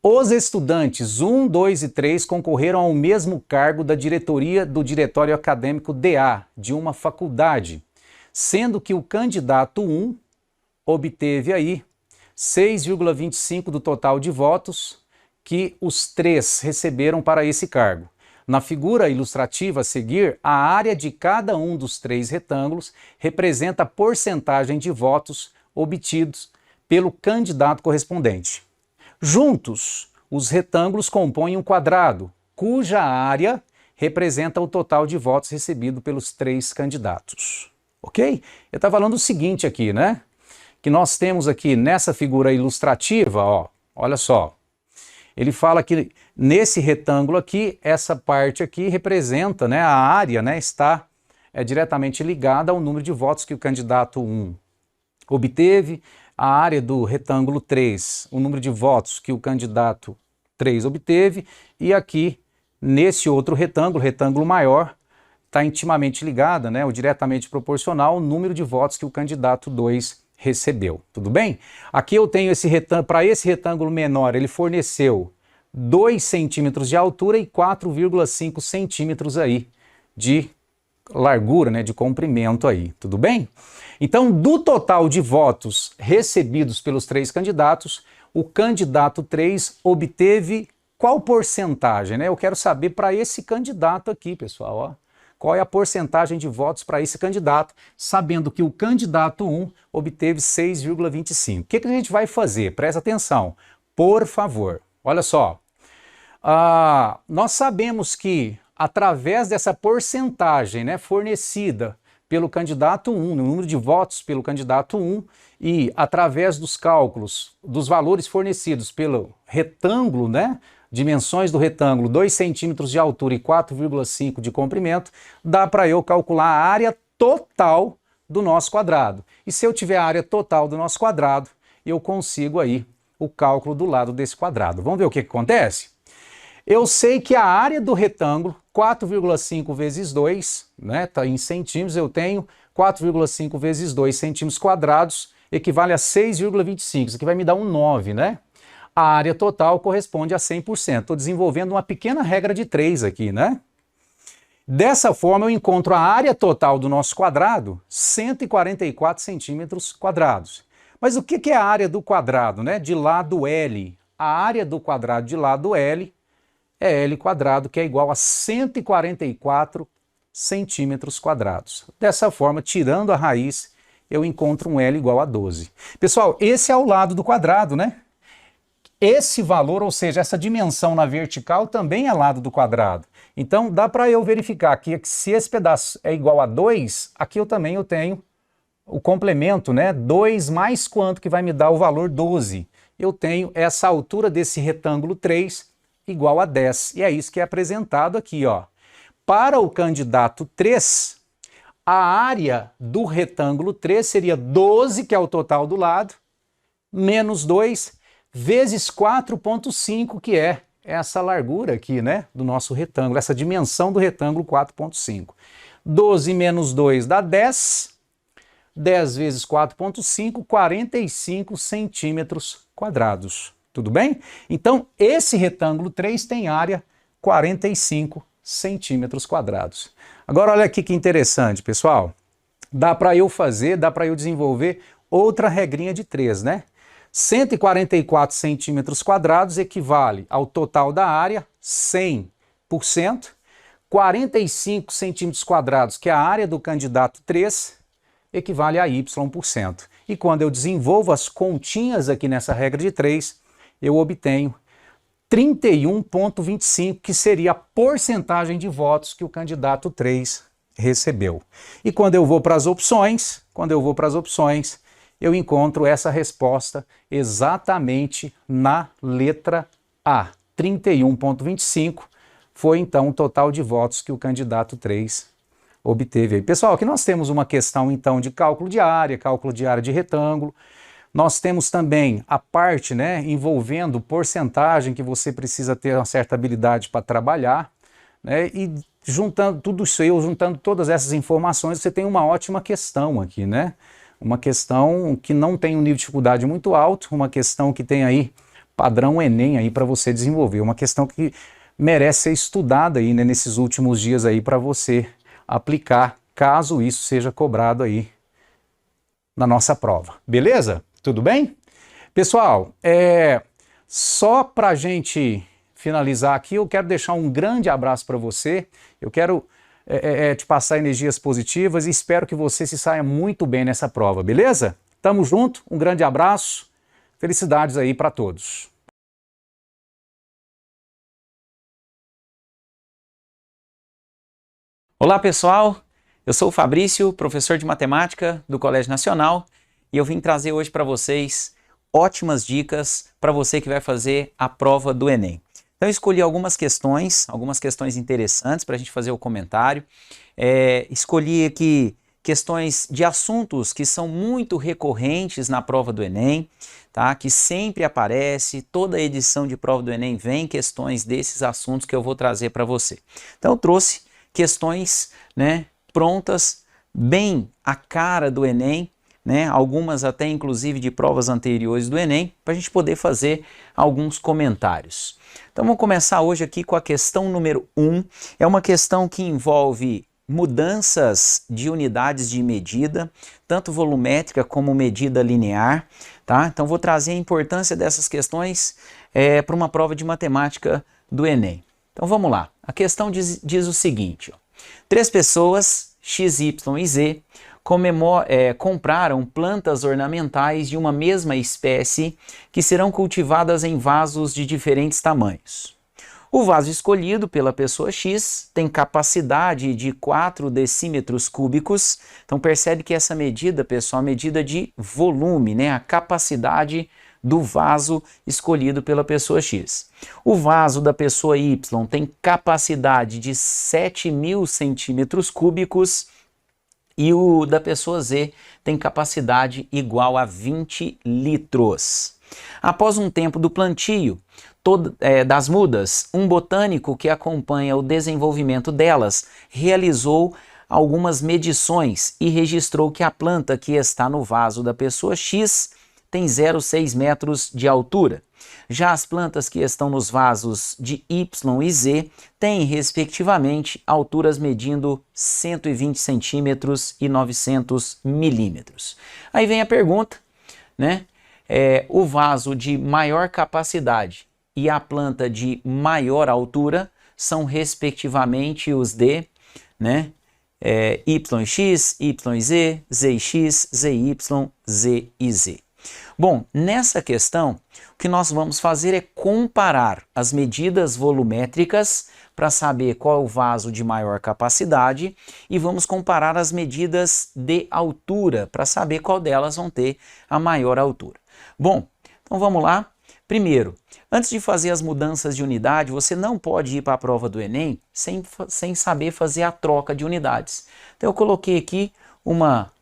B: Os estudantes 1, 2 e 3 concorreram ao mesmo cargo da diretoria do Diretório Acadêmico DA de uma faculdade, sendo que o candidato 1 obteve aí 6,25 do total de votos que os 3 receberam para esse cargo. Na figura ilustrativa a seguir, a área de cada um dos 3 retângulos representa a porcentagem de votos obtidos pelo candidato correspondente. Juntos, os retângulos compõem um quadrado, cuja área representa o total de votos recebido pelos 3 candidatos. Ok? Eu estava falando o seguinte aqui, né? Que nós temos aqui nessa figura ilustrativa, ó, olha só. Ele fala que nesse retângulo aqui, essa parte aqui representa, né, a área, né, está diretamente ligada ao número de votos que o candidato 1 obteve, a área do retângulo 3, o número de votos que o candidato 3 obteve, e aqui, nesse outro retângulo, retângulo maior, está intimamente ligada, né, ou diretamente proporcional ao número de votos que o candidato 2 recebeu. Tudo bem? Aqui eu tenho esse retângulo, para esse retângulo menor, ele forneceu 2 centímetros de altura e 4,5 centímetros aí de largura, né, de comprimento aí. Tudo bem? Então, do total de votos recebidos pelos 3 candidatos, o candidato 3 obteve qual porcentagem, né? Eu quero saber para esse candidato aqui, pessoal, ó. Qual é a porcentagem de votos para esse candidato, sabendo que o candidato 1 obteve 6,25. O que a gente vai fazer? Presta atenção, por favor. Olha só, nós sabemos que através dessa porcentagem, né, fornecida pelo candidato 1, no número de votos pelo candidato 1, e através dos cálculos dos valores fornecidos pelo retângulo, né, dimensões do retângulo, 2 centímetros de altura e 4,5 de comprimento, dá para eu calcular a área total do nosso quadrado. E se eu tiver a área total do nosso quadrado, eu consigo aí o cálculo do lado desse quadrado. Vamos ver o que acontece? Eu sei que a área do retângulo, 4,5 vezes 2, né, tá em centímetros, eu tenho 4,5 vezes 2 centímetros quadrados, equivale a 6,25, isso aqui vai me dar um 9, né? A área total corresponde a 100%. Estou desenvolvendo uma pequena regra de 3 aqui, né? Dessa forma, eu encontro a área total do nosso quadrado, 144 centímetros quadrados. Mas o que é a área do quadrado, né? De lado L. A área do quadrado de lado L é L quadrado, que é igual a 144 centímetros quadrados. Dessa forma, tirando a raiz, eu encontro um L igual a 12. Pessoal, esse é o lado do quadrado, né? Esse valor, ou seja, essa dimensão na vertical também é lado do quadrado. Então, dá para eu verificar aqui que se esse pedaço é igual a 2, aqui eu tenho o complemento, né? 2 mais quanto que vai me dar o valor 12? Eu tenho essa altura desse retângulo 3 igual a 10. E é isso que é apresentado aqui, ó. Para o candidato 3, a área do retângulo 3 seria 12, que é o total do lado, menos 2, vezes 4,5, que é essa largura aqui, né, do nosso retângulo, essa dimensão do retângulo 4,5. 12 menos 2 dá 10, 10 vezes 4,5, 45 centímetros quadrados. Tudo bem? Então, esse retângulo 3 tem área 45 centímetros quadrados. Agora, olha aqui que interessante, pessoal. Dá para eu desenvolver outra regrinha de 3, né? 144 centímetros quadrados equivale ao total da área, 100%. 45 centímetros quadrados, que é a área do candidato 3, equivale a Y%. E quando eu desenvolvo as continhas aqui nessa regra de 3, eu obtenho 31,25, que seria a porcentagem de votos que o candidato 3 recebeu. E quando eu vou para as opções, eu encontro essa resposta exatamente na letra A. 31,25 foi então o total de votos que o candidato 3 obteve aí. Pessoal, aqui nós temos uma questão então de cálculo de área de retângulo. Nós temos também a parte, né, envolvendo porcentagem, que você precisa ter uma certa habilidade para trabalhar, né, e juntando tudo isso aí, juntando todas essas informações, você tem uma ótima questão aqui, né? Uma questão que não tem um nível de dificuldade muito alto, uma questão que tem aí padrão Enem aí para você desenvolver, uma questão que merece ser estudada aí, né, nesses últimos dias aí para você aplicar, caso isso seja cobrado aí na nossa prova. Beleza? Tudo bem? Pessoal, só para a gente finalizar aqui, eu quero deixar um grande abraço para você. Eu quero te passar energias positivas e espero que você se saia muito bem nessa prova, beleza? Tamo junto, um grande abraço, felicidades aí para todos.
C: Olá pessoal, eu sou o Fabrício, professor de matemática do Colégio Nacional, e eu vim trazer hoje para vocês ótimas dicas para você que vai fazer a prova do Enem. Então eu escolhi algumas questões interessantes para a gente fazer o comentário. Escolhi aqui questões de assuntos que são muito recorrentes na prova do Enem, tá? Que sempre aparece, toda edição de prova do Enem vem questões desses assuntos que eu vou trazer para você. Então eu trouxe questões, né, prontas, bem a cara do Enem, né, algumas até inclusive de provas anteriores do Enem, para a gente poder fazer alguns comentários. Então vamos começar hoje aqui com a questão número 1. É uma questão que envolve mudanças de unidades de medida, tanto volumétrica como medida linear, tá? Então vou trazer a importância dessas questões para uma prova de matemática do Enem. Então vamos lá. A questão diz o seguinte, ó. 3 pessoas, X, Y e Z, compraram plantas ornamentais de uma mesma espécie que serão cultivadas em vasos de diferentes tamanhos. O vaso escolhido pela pessoa X tem capacidade de 4 decímetros cúbicos. Então percebe que essa medida, pessoal, é a medida de volume, né? A capacidade do vaso escolhido pela pessoa X. O vaso da pessoa Y tem capacidade de 7.000 centímetros cúbicos e o da pessoa Z tem capacidade igual a 20 litros. Após um tempo do plantio das mudas, um botânico que acompanha o desenvolvimento delas realizou algumas medições e registrou que a planta que está no vaso da pessoa X tem 0,6 metros de altura. Já as plantas que estão nos vasos de Y e Z têm, respectivamente, alturas medindo 120 centímetros e 900 milímetros. Aí vem a pergunta, né? O vaso de maior capacidade e a planta de maior altura são respectivamente os de, né? YX, YZ, ZX, ZY, Z e Z. Bom, nessa questão, o que nós vamos fazer é comparar as medidas volumétricas para saber qual é o vaso de maior capacidade e vamos comparar as medidas de altura para saber qual delas vão ter a maior altura. Bom, então vamos lá. Primeiro, antes de fazer as mudanças de unidade, você não pode ir para a prova do Enem sem saber fazer a troca de unidades. Então eu coloquei aqui uma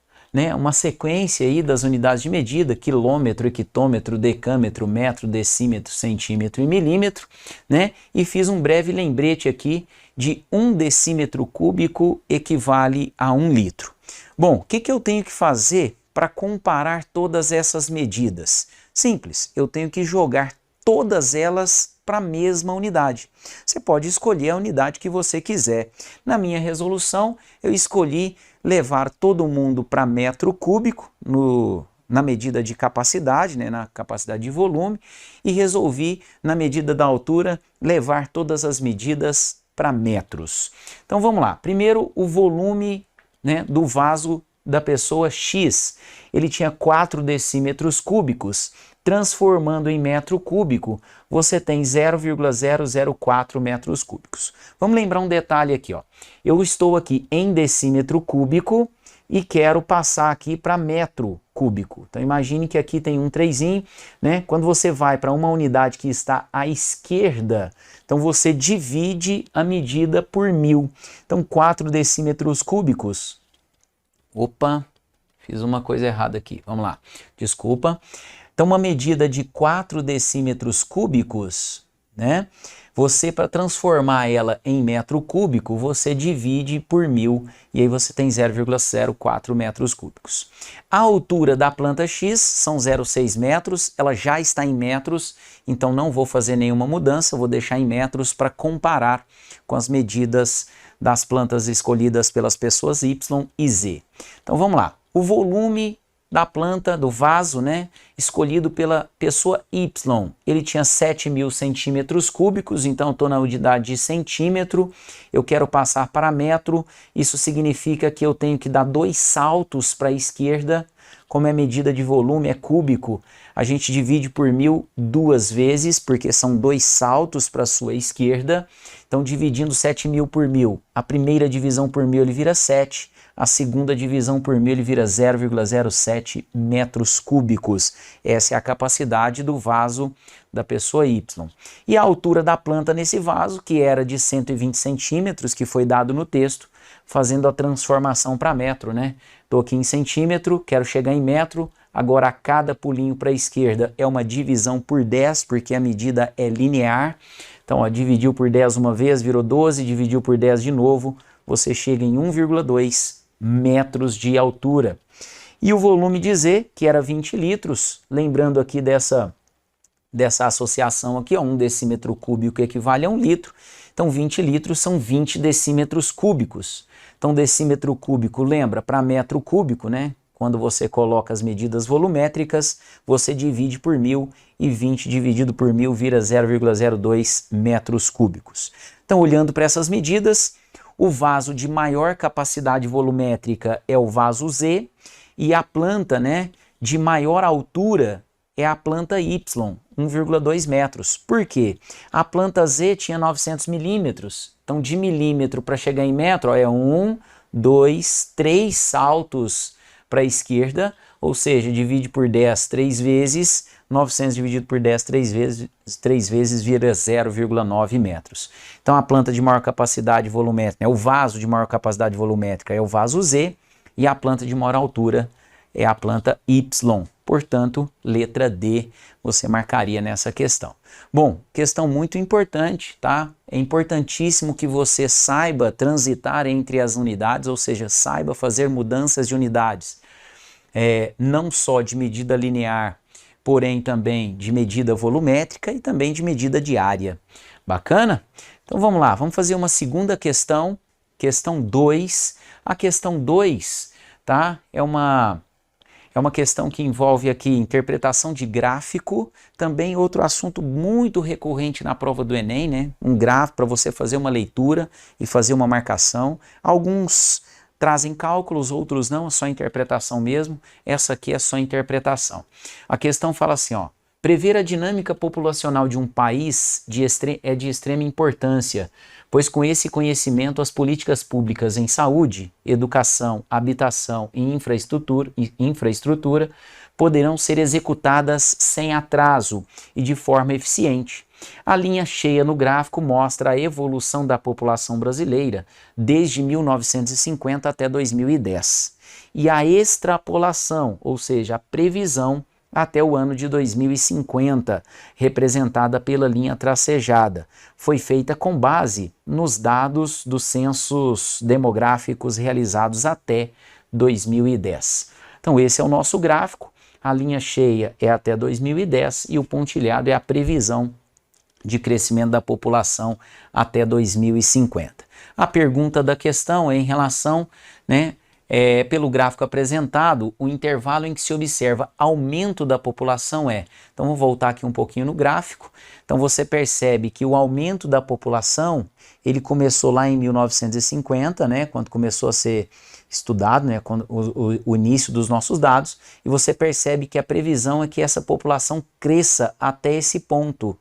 C: sequência aí das unidades de medida, quilômetro, hectômetro, decâmetro, metro, decímetro, centímetro e milímetro, né? E fiz um breve lembrete aqui de 1 decímetro cúbico equivale a 1 litro. Bom, o que eu tenho que fazer para comparar todas essas medidas? Simples, eu tenho que jogar todas elas para a mesma unidade. Você pode escolher a unidade que você quiser. Na minha resolução, eu escolhi levar todo mundo para metro cúbico na medida de capacidade, né, na capacidade de volume, e resolvi, na medida da altura, levar todas as medidas para metros. Então vamos lá. Primeiro, o volume, né, do vaso da pessoa X. Ele tinha 4 decímetros cúbicos. Transformando em metro cúbico, você tem 0,004 metros cúbicos. Vamos lembrar um detalhe aqui, ó. Eu estou aqui em decímetro cúbico e quero passar aqui para metro cúbico. Então imagine que aqui tem um trezinho, né? Quando você vai para uma unidade que está à esquerda, então você divide a medida por 1000. Então 4 decímetros cúbicos. Opa, fiz uma coisa errada aqui. Vamos lá. Desculpa. Então, uma medida de 4 decímetros cúbicos, né? Você, para transformar ela em metro cúbico, você divide por 1000 e aí você tem 0,04 metros cúbicos. A altura da planta X são 0,6 metros, ela já está em metros, então não vou fazer nenhuma mudança, vou deixar em metros para comparar com as medidas das plantas escolhidas pelas pessoas Y e Z. Então vamos lá, o volume da planta, do vaso, né, escolhido pela pessoa Y. Ele tinha 7.000 centímetros cúbicos, então estou na unidade de centímetro, eu quero passar para metro, isso significa que eu tenho que dar 2 saltos para a esquerda, como é medida de volume, é cúbico, a gente divide por 1000 2 vezes, porque são 2 saltos para a sua esquerda, então dividindo 7.000 por 1000, a primeira divisão por 1000 ele vira 7, a segunda divisão por 1000 ele vira 0,07 metros cúbicos. Essa é a capacidade do vaso da pessoa Y. E a altura da planta nesse vaso, que era de 120 centímetros, que foi dado no texto, fazendo a transformação para metro, né? Estou aqui em centímetro, quero chegar em metro, agora a cada pulinho para a esquerda é uma divisão por 10, porque a medida é linear. Então, ó, dividiu por 10 uma vez, virou 12, dividiu por 10 de novo, você chega em 1,2 metros de altura. E o volume de Z, que era 20 litros, lembrando aqui dessa associação aqui, ó, 1 decímetro cúbico equivale a 1 litro, então 20 litros são 20 decímetros cúbicos. Então decímetro cúbico, lembra, para metro cúbico, né? Quando você coloca as medidas volumétricas, você divide por 1000 e 20 dividido por 1000 vira 0,02 metros cúbicos. Então, olhando para essas medidas, o vaso de maior capacidade volumétrica é o vaso Z e a planta, né, de maior altura é a planta Y, 1,2 metros. Por quê? A planta Z tinha 900 milímetros, então de milímetro para chegar em metro, ó, é 1, 2, 3 saltos para a esquerda, ou seja, divide por 10 3 vezes, 900 dividido por 10 3 vezes vira 0,9 metros. Então a planta de maior capacidade volumétrica, o vaso de maior capacidade volumétrica é o vaso Z e a planta de maior altura é a planta Y. Portanto, letra D você marcaria nessa questão. Bom, questão muito importante, tá? É importantíssimo que você saiba transitar entre as unidades, ou seja, saiba fazer mudanças de unidades. Não só de medida linear, porém também de medida volumétrica e também de medida de área. Bacana? Então vamos lá, vamos fazer uma segunda questão, questão 2. A questão 2, tá? É uma É uma questão que envolve aqui interpretação de gráfico, também outro assunto muito recorrente na prova do Enem, né? Um gráfico para você fazer uma leitura e fazer uma marcação. Alguns trazem cálculos, outros não, é só interpretação mesmo. Essa aqui é só interpretação. A questão fala assim, ó, prever a dinâmica populacional de um país é de extrema importância, pois com esse conhecimento as políticas públicas em saúde, educação, habitação e infraestrutura poderão ser executadas sem atraso e de forma eficiente. A linha cheia no gráfico mostra a evolução da população brasileira desde 1950 até 2010 e a extrapolação, ou seja, a previsão até o ano de 2050, representada pela linha tracejada. Foi feita com base nos dados dos censos demográficos realizados até 2010. Então esse é o nosso gráfico, a linha cheia é até 2010 e o pontilhado é a previsão de crescimento da população até 2050. A pergunta da questão é em relação, pelo gráfico apresentado, o intervalo em que se observa aumento da população é. Então, vou voltar aqui um pouquinho no gráfico. Então, você percebe que o aumento da população, ele começou lá em 1950, quando começou a ser estudado, quando o início dos nossos dados, e você percebe que a previsão é que essa população cresça até esse ponto,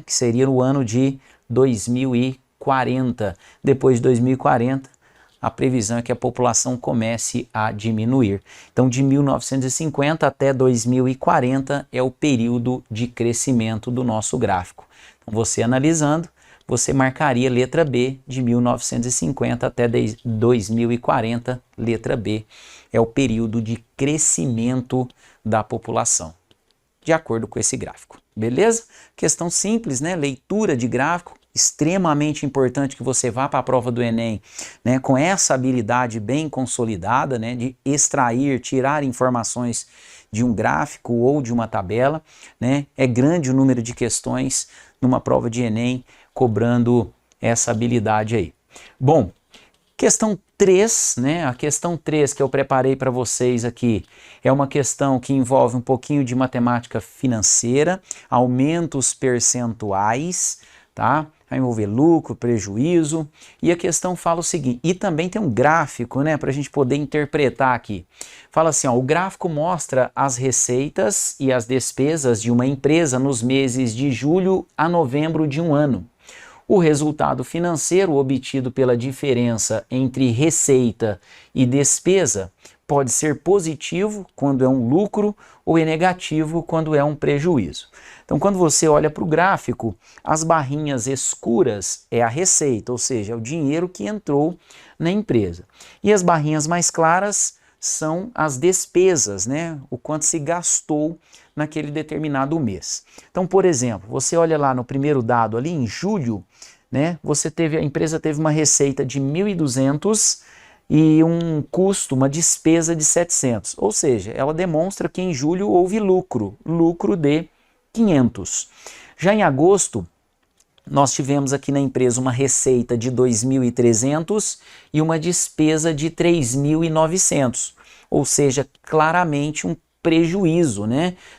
C: que seria no ano de 2040. Depois de 2040, a previsão é que a população comece a diminuir. Então, de 1950 até 2040 é o período de crescimento do nosso gráfico. Então, você analisando, você marcaria letra B, de 1950 até 2040, letra B, é o período de crescimento da população, de acordo com esse gráfico. Beleza? Questão simples, leitura de gráfico. Extremamente importante que você vá para a prova do Enem, com essa habilidade bem consolidada, de extrair, tirar informações de um gráfico ou de uma tabela, É grande o número de questões numa prova de Enem cobrando essa habilidade aí. Bom, questão 3, a questão 3 que eu preparei para vocês aqui é uma questão que envolve um pouquinho de matemática financeira, aumentos percentuais, tá? Vai envolver lucro, prejuízo, e a questão fala o seguinte, e também tem um gráfico, para a gente poder interpretar aqui. Fala assim, o gráfico mostra as receitas e as despesas de uma empresa nos meses de julho a novembro de um ano. O resultado financeiro obtido pela diferença entre receita e despesa pode ser positivo quando é um lucro ou é negativo quando é um prejuízo. Então, quando você olha para o gráfico, as barrinhas escuras é a receita, ou seja, é o dinheiro que entrou na empresa. E as barrinhas mais claras são as despesas, o quanto se gastou naquele determinado mês. Então, por exemplo, você olha lá no primeiro dado ali, em julho, a empresa teve uma receita de 1.200 e um custo, uma despesa de 700. Ou seja, ela demonstra que em julho houve lucro de 500. Já em agosto, nós tivemos aqui na empresa uma receita de 2.300 e uma despesa de 3.900. Ou seja, claramente um prejuízo,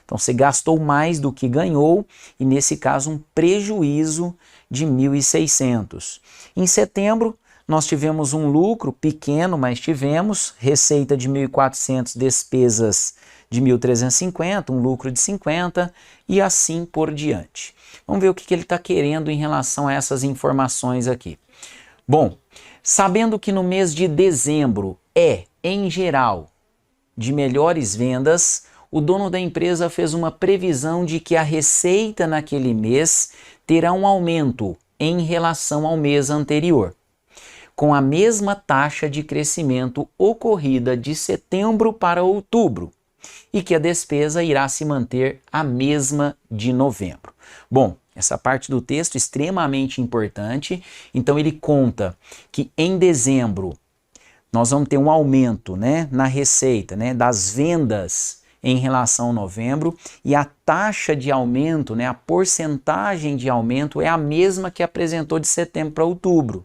C: Então você gastou mais do que ganhou e nesse caso um prejuízo de 1.600. Em setembro, nós tivemos um lucro pequeno, mas tivemos receita de 1.400, despesas de 1.350, um lucro de 50 e assim por diante. Vamos ver o que ele está querendo em relação a essas informações aqui. Bom, sabendo que no mês de dezembro em geral, de melhores vendas, o dono da empresa fez uma previsão de que a receita naquele mês terá um aumento em relação ao mês anterior, com a mesma taxa de crescimento ocorrida de setembro para outubro, e que a despesa irá se manter a mesma de novembro. Bom, essa parte do texto é extremamente importante, então ele conta que em dezembro nós vamos ter um aumento na receita das vendas em relação a novembro, e a taxa de aumento, a porcentagem de aumento é a mesma que apresentou de setembro para outubro.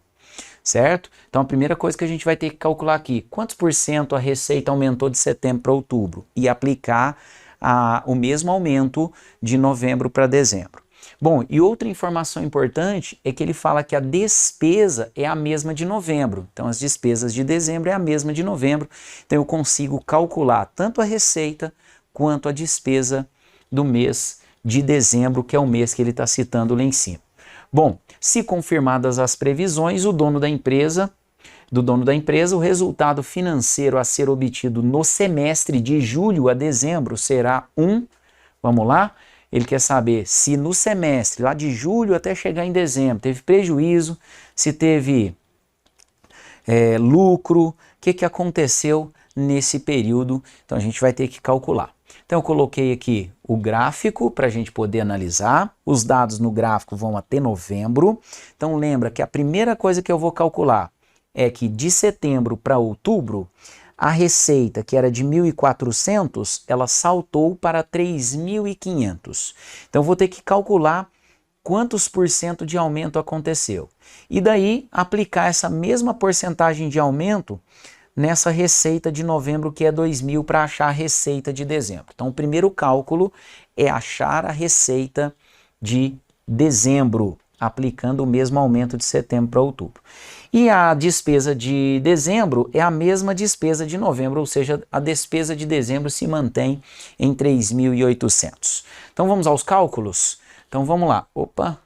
C: certo? Então a primeira coisa que a gente vai ter que calcular aqui, quantos por cento a receita aumentou de setembro para outubro e aplicar o mesmo aumento de novembro para dezembro. Bom, e outra informação importante é que ele fala que a despesa é a mesma de novembro. Então as despesas de dezembro é a mesma de novembro. Então eu consigo calcular tanto a receita quanto a despesa do mês de dezembro, que é o mês que ele está citando lá em cima. Bom, se confirmadas as previsões, do dono da empresa, o resultado financeiro a ser obtido no semestre de julho a dezembro será vamos lá, ele quer saber se no semestre, lá de julho até chegar em dezembro, teve prejuízo, se teve lucro, o que aconteceu nesse período, então a gente vai ter que calcular. Então eu coloquei aqui o gráfico para a gente poder analisar, os dados no gráfico vão até novembro, então lembra que a primeira coisa que eu vou calcular é que de setembro para outubro, a receita que era de 1.400, ela saltou para 3.500. Então eu vou ter que calcular quantos por cento de aumento aconteceu. E daí aplicar essa mesma porcentagem de aumento nessa receita de novembro, que é 2.000, para achar a receita de dezembro. Então o primeiro cálculo é achar a receita de dezembro, aplicando o mesmo aumento de setembro para outubro. E a despesa de dezembro é a mesma despesa de novembro, ou seja, a despesa de dezembro se mantém em 3.800. Então vamos aos cálculos? Então vamos lá. Opa!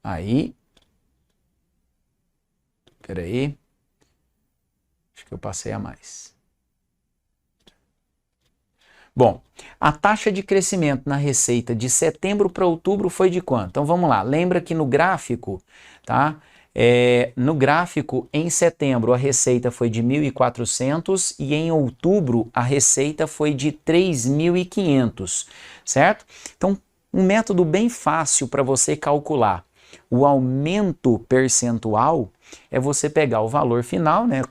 C: Aí. Espera aí. Acho que eu passei a mais. Bom, a taxa de crescimento na receita de setembro para outubro foi de quanto? Então vamos lá, lembra que no gráfico, tá? No gráfico, em setembro a receita foi de 1.400 e em outubro a receita foi de 3.500, certo? Então, um método bem fácil para você calcular o aumento percentual é você pegar o valor final, né?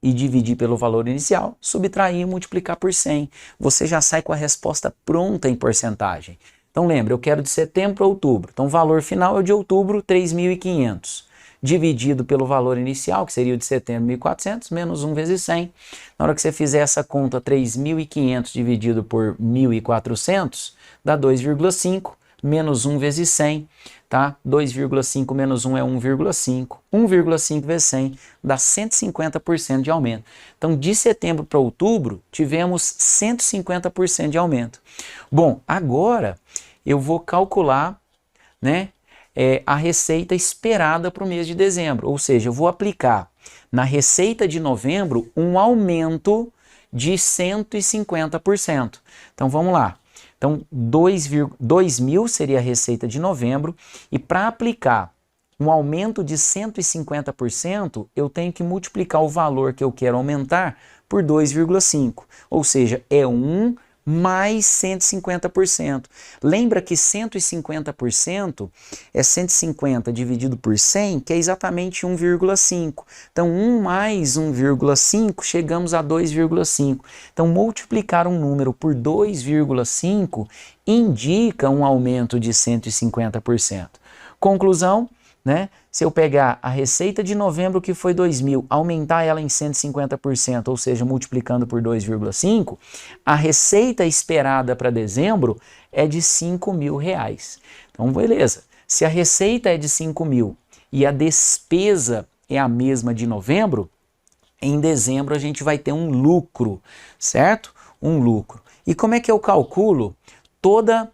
C: E dividir pelo valor inicial, subtrair e multiplicar por 100. Você já sai com a resposta pronta em porcentagem. Então lembra, eu quero de setembro a outubro. Então o valor final é o de outubro, 3.500. Dividido pelo valor inicial, que seria o de setembro, 1.400, menos 1 vezes 100. Na hora que você fizer essa conta, 3.500 dividido por 1.400, dá 2,5, menos 1 vezes 100. Tá? 2,5 menos 1 é 1,5. 1,5 vezes 100 dá 150% de aumento. Então, de setembro para outubro, tivemos 150% de aumento. Bom, agora eu vou calcular, né, a receita esperada para o mês de dezembro. Ou seja, eu vou aplicar na receita de novembro um aumento de 150%. Então, vamos lá. Então, 2.000 seria a receita de novembro, e para aplicar um aumento de 150%, eu tenho que multiplicar o valor que eu quero aumentar por 2,5, ou seja, é 1 mais 150%. Lembra que 150% é 150 dividido por 100, que é exatamente 1,5. Então, 1 mais 1,5, chegamos a 2,5. Então, multiplicar um número por 2,5 indica um aumento de 150%. Conclusão, né? Se eu pegar a receita de novembro, que foi 2.000, aumentar ela em 150%, ou seja, multiplicando por 2,5, a receita esperada para dezembro é de R$5.000. Então, beleza. Se a receita é de 5.000 e a despesa é a mesma de novembro, em dezembro a gente vai ter um lucro, certo? Um lucro. E como é que eu calculo toda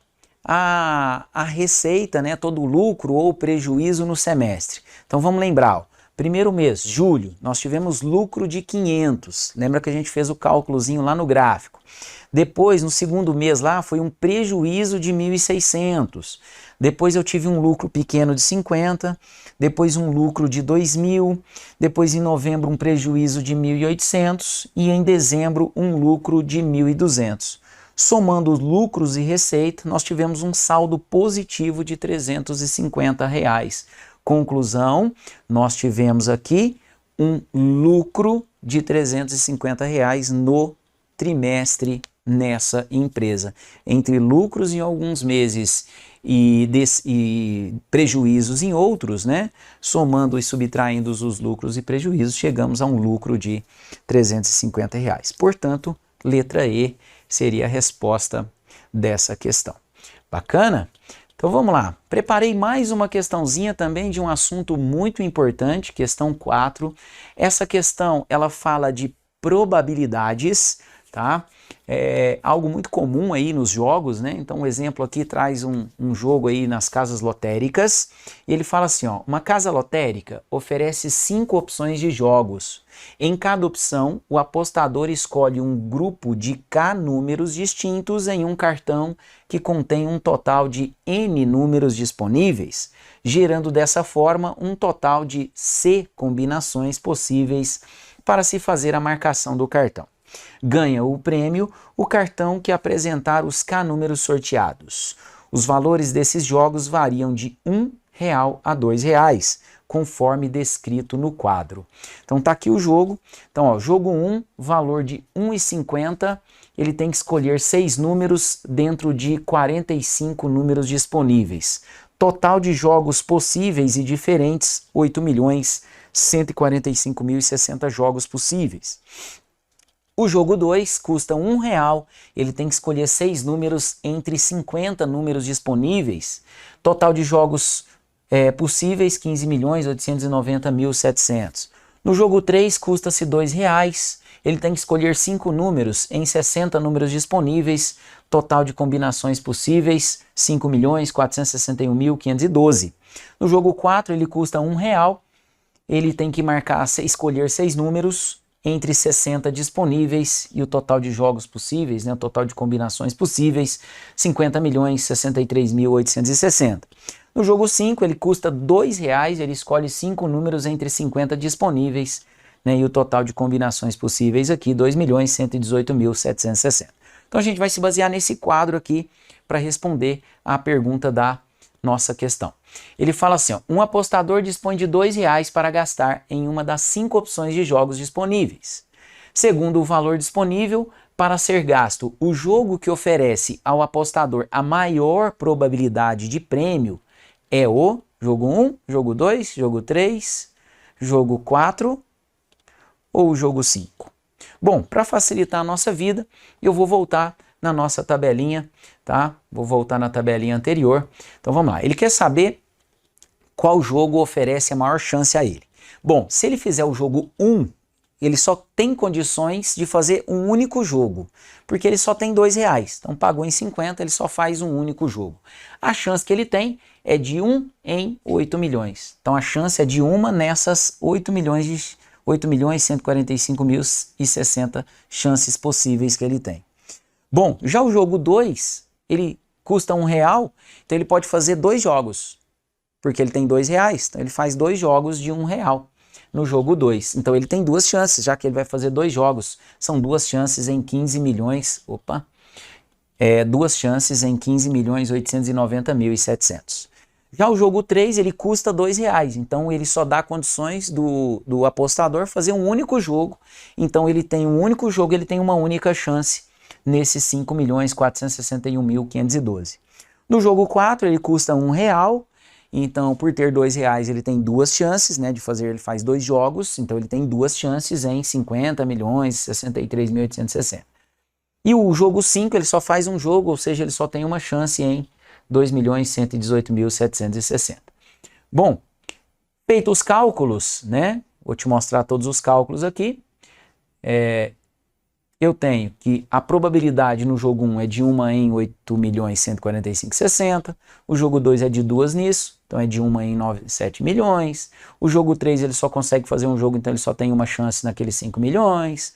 C: a receita, né, todo o lucro ou prejuízo no semestre? Então vamos lembrar, ó, primeiro mês, julho, nós tivemos lucro de 500, lembra que a gente fez o cálculozinho lá no gráfico. Depois, no segundo mês lá, foi um prejuízo de 1.600, depois eu tive um lucro pequeno de 50, depois um lucro de 2.000, depois em novembro um prejuízo de 1.800 e em dezembro um lucro de 1.200. Somando os lucros e receita, nós tivemos um saldo positivo de R$350. Conclusão, nós tivemos aqui um lucro de R$350 no trimestre nessa empresa. Entre lucros em alguns meses e prejuízos em outros, né? Somando e subtraindo os lucros e prejuízos, chegamos a um lucro de R$350. Portanto, letra E seria a resposta dessa questão. Bacana? Então vamos lá. Preparei mais uma questãozinha também de um assunto muito importante, questão 4. Essa questão, ela fala de probabilidades, tá? É algo muito comum aí nos jogos, né? Então um exemplo aqui traz um jogo aí nas casas lotéricas, e ele fala assim, ó, uma casa lotérica oferece 5 opções de jogos. Em cada opção, o apostador escolhe um grupo de K números distintos em um cartão que contém um total de N números disponíveis, gerando dessa forma um total de C combinações possíveis para se fazer a marcação do cartão. Ganha o prêmio o cartão que apresentar os K números sorteados. Os valores desses jogos variam de R$1 a R$2, conforme descrito no quadro. Então tá aqui o jogo. Então, ó, jogo 1, valor de R$1,50. Ele tem que escolher 6 números dentro de 45 números disponíveis. Total de jogos possíveis e diferentes, 8.145.060 jogos possíveis. O jogo 2 custa R$1, ele tem que escolher 6 números entre 50 números disponíveis. Total de jogos possíveis, 15.890.700. No jogo 3 custa-se R$2, ele tem que escolher 5 números em 60 números disponíveis. Total de combinações possíveis, 5.461.512. No jogo 4 ele custa R$1, ele tem que escolher 6 números entre 60 disponíveis e o total de jogos possíveis, né, o total de combinações possíveis, 50.063.860. No jogo 5 ele custa R$2, ele escolhe 5 números entre 50 disponíveis, né, e o total de combinações possíveis aqui, 2.118.760. Então a gente vai se basear nesse quadro aqui para responder à pergunta da nossa questão. Ele fala assim, ó, um apostador dispõe de R$2 para gastar em uma das 5 opções de jogos disponíveis. Segundo o valor disponível para ser gasto, o jogo que oferece ao apostador a maior probabilidade de prêmio é o jogo 1, jogo 2, jogo 3, jogo 4 ou o jogo 5. Bom, para facilitar a nossa vida, eu vou voltar na nossa tabelinha, tá? Vou voltar na tabelinha anterior. Então vamos lá. Ele quer saber qual jogo oferece a maior chance a ele. Bom, se ele fizer o jogo 1, ele só tem condições de fazer um único jogo, porque ele só tem R$2. Então pagou em 50, ele só faz um único jogo. A chance que ele tem é de 1 em 8 milhões. Então a chance é de uma nessas 8.145.060 chances possíveis que ele tem. Bom, já o jogo 2, ele custa R$1, então ele pode fazer 2 jogos, porque ele tem R$2, então ele faz 2 jogos de R$1 no jogo 2. Então ele tem 2 chances, já que ele vai fazer 2 jogos, são 2 chances em 15 milhões, 2 chances em 15.890.700. Já o jogo 3, ele custa R$2, então ele só dá condições do apostador fazer um único jogo, então ele tem um único jogo, ele tem uma única chance nesses 5.461.512. No jogo 4 ele custa R$1, então por ter R$2 ele tem 2 chances, né, de fazer, ele faz 2 jogos, então ele tem 2 chances em 50.063.860. E o jogo 5 ele só faz um jogo, ou seja, ele só tem uma chance em 2.118.760. Bom, feito os cálculos, né, vou te mostrar todos os cálculos aqui, eu tenho que a probabilidade no jogo 1 é de 1 em 8.145.060, o jogo 2 é de 2 nisso, então é de 1 em 7 milhões, o jogo 3 ele só consegue fazer um jogo, então ele só tem uma chance naqueles 5 milhões,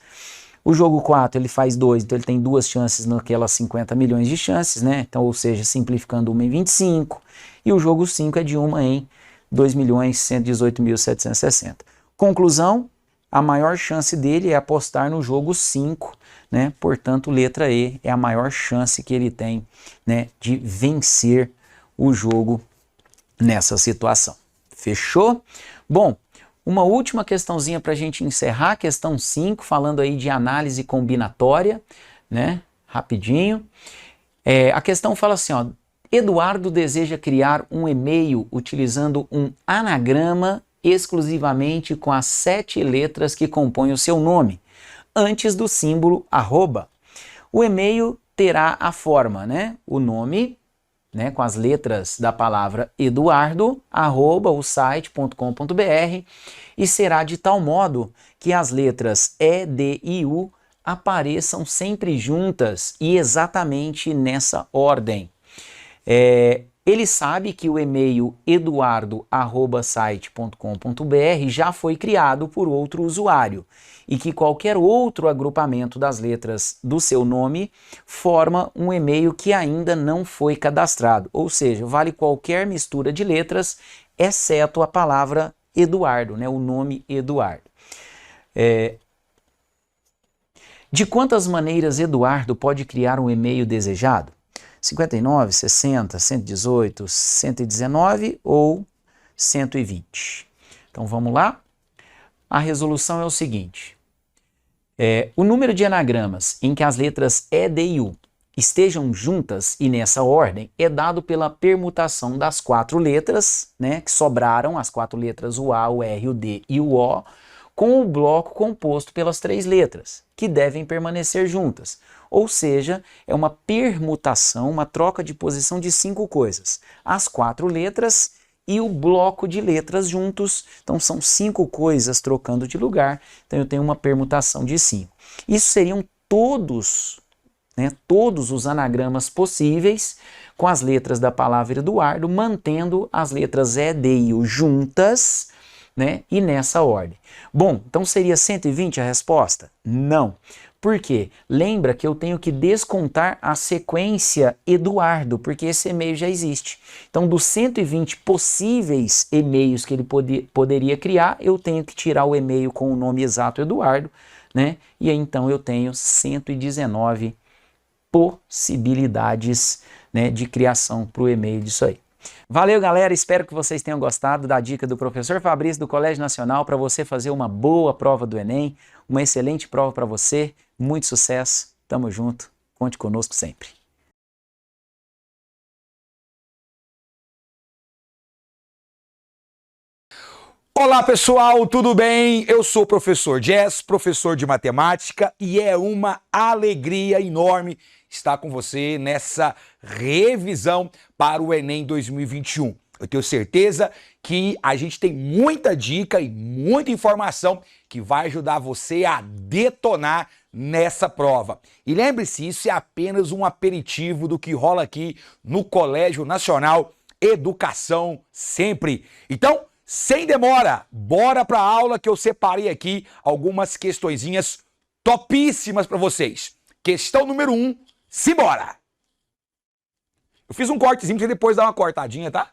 C: o jogo 4 ele faz 2, então ele tem 2 chances naquelas 50 milhões de chances, né, então, ou seja, simplificando 1 em 25, e o jogo 5 é de 1 em 2.118.760. Conclusão, a maior chance dele é apostar no jogo 5, né? Portanto, letra E é a maior chance que ele tem, né, de vencer o jogo nessa situação. Fechou? Bom, uma última questãozinha para a gente encerrar, questão 5, falando aí de análise combinatória, né? Rapidinho. A questão fala assim, ó, Eduardo deseja criar um e-mail utilizando um anagrama exclusivamente com as 7 letras que compõem o seu nome, antes do símbolo @. O e-mail terá a forma, né? O nome, né, com as letras da palavra Eduardo, @osite.com.br, e será de tal modo que as letras E, D e U apareçam sempre juntas e exatamente nessa ordem. Ele sabe que o e-mail eduardo@site.com.br já foi criado por outro usuário e que qualquer outro agrupamento das letras do seu nome forma um e-mail que ainda não foi cadastrado, ou seja, vale qualquer mistura de letras, exceto a palavra Eduardo, né, o nome Eduardo. De quantas maneiras Eduardo pode criar um e-mail desejado? 59, 60, 118, 119 ou 120? Então vamos lá? A resolução é o seguinte. O número de anagramas em que as letras E, D e U estejam juntas e nessa ordem é dado pela permutação das 4 letras, né, que sobraram, as 4 letras o A, o R, o D e o O, com o bloco composto pelas 3 letras, que devem permanecer juntas. Ou seja, é uma permutação, uma troca de posição de 5 coisas. As 4 letras e o bloco de letras juntos. Então são 5 coisas trocando de lugar. Então eu tenho uma permutação de 5. Isso seriam todos, né, todos os anagramas possíveis com as letras da palavra Eduardo, mantendo as letras E, D e U juntas, né, e nessa ordem. Bom, então seria 120 a resposta? Não. Por quê? Lembra que eu tenho que descontar a sequência Eduardo, porque esse e-mail já existe. Então, dos 120 possíveis e-mails que ele poderia criar, eu tenho que tirar o e-mail com o nome exato Eduardo, né? E aí, então, eu tenho 119 possibilidades, né, de criação para o e-mail disso aí. Valeu, galera, espero que vocês tenham gostado da dica do professor Fabrício do Colégio Nacional para você fazer uma boa prova do Enem, uma excelente prova para você, muito sucesso, tamo junto, conte conosco sempre.
D: Olá pessoal, tudo bem? Eu sou o professor Jess, professor de matemática, e é uma alegria enorme estar com você nessa revisão para o Enem 2021. Eu tenho certeza que a gente tem muita dica e muita informação que vai ajudar você a detonar nessa prova. E lembre-se, isso é apenas um aperitivo do que rola aqui no Colégio Nacional Educação Sempre. Então, sem demora, bora para a aula que eu separei aqui algumas questõezinhas topíssimas para vocês. Questão número 1, simbora! Eu fiz um cortezinho para depois dar uma cortadinha, tá?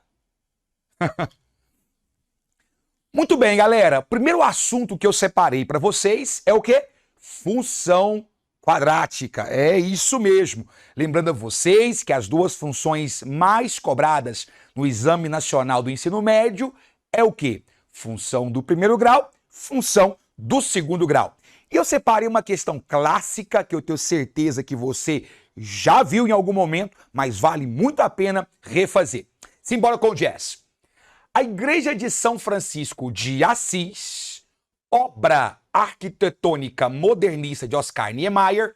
D: Muito bem, galera. Primeiro assunto que eu separei para vocês é o quê? Função quadrática. É isso mesmo. Lembrando a vocês que as 2 funções mais cobradas no Exame Nacional do Ensino Médio é o quê? Função do primeiro grau, função do segundo grau. E eu separei uma questão clássica que eu tenho certeza que você já viu em algum momento, mas vale muito a pena refazer. Simbora com o Jazz. A Igreja de São Francisco de Assis, obra arquitetônica modernista de Oscar Niemeyer,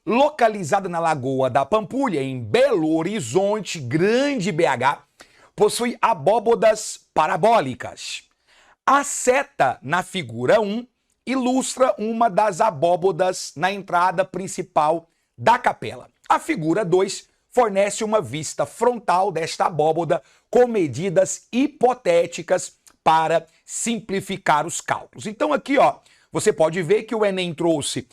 D: localizada na Lagoa da Pampulha, em Belo Horizonte, Grande BH, possui abóbodas parabólicas. A seta na figura 1 ilustra uma das abóbodas na entrada principal da capela. A figura 2 fornece uma vista frontal desta abóboda com medidas hipotéticas para simplificar os cálculos. Então aqui, ó, você pode ver que o Enem trouxe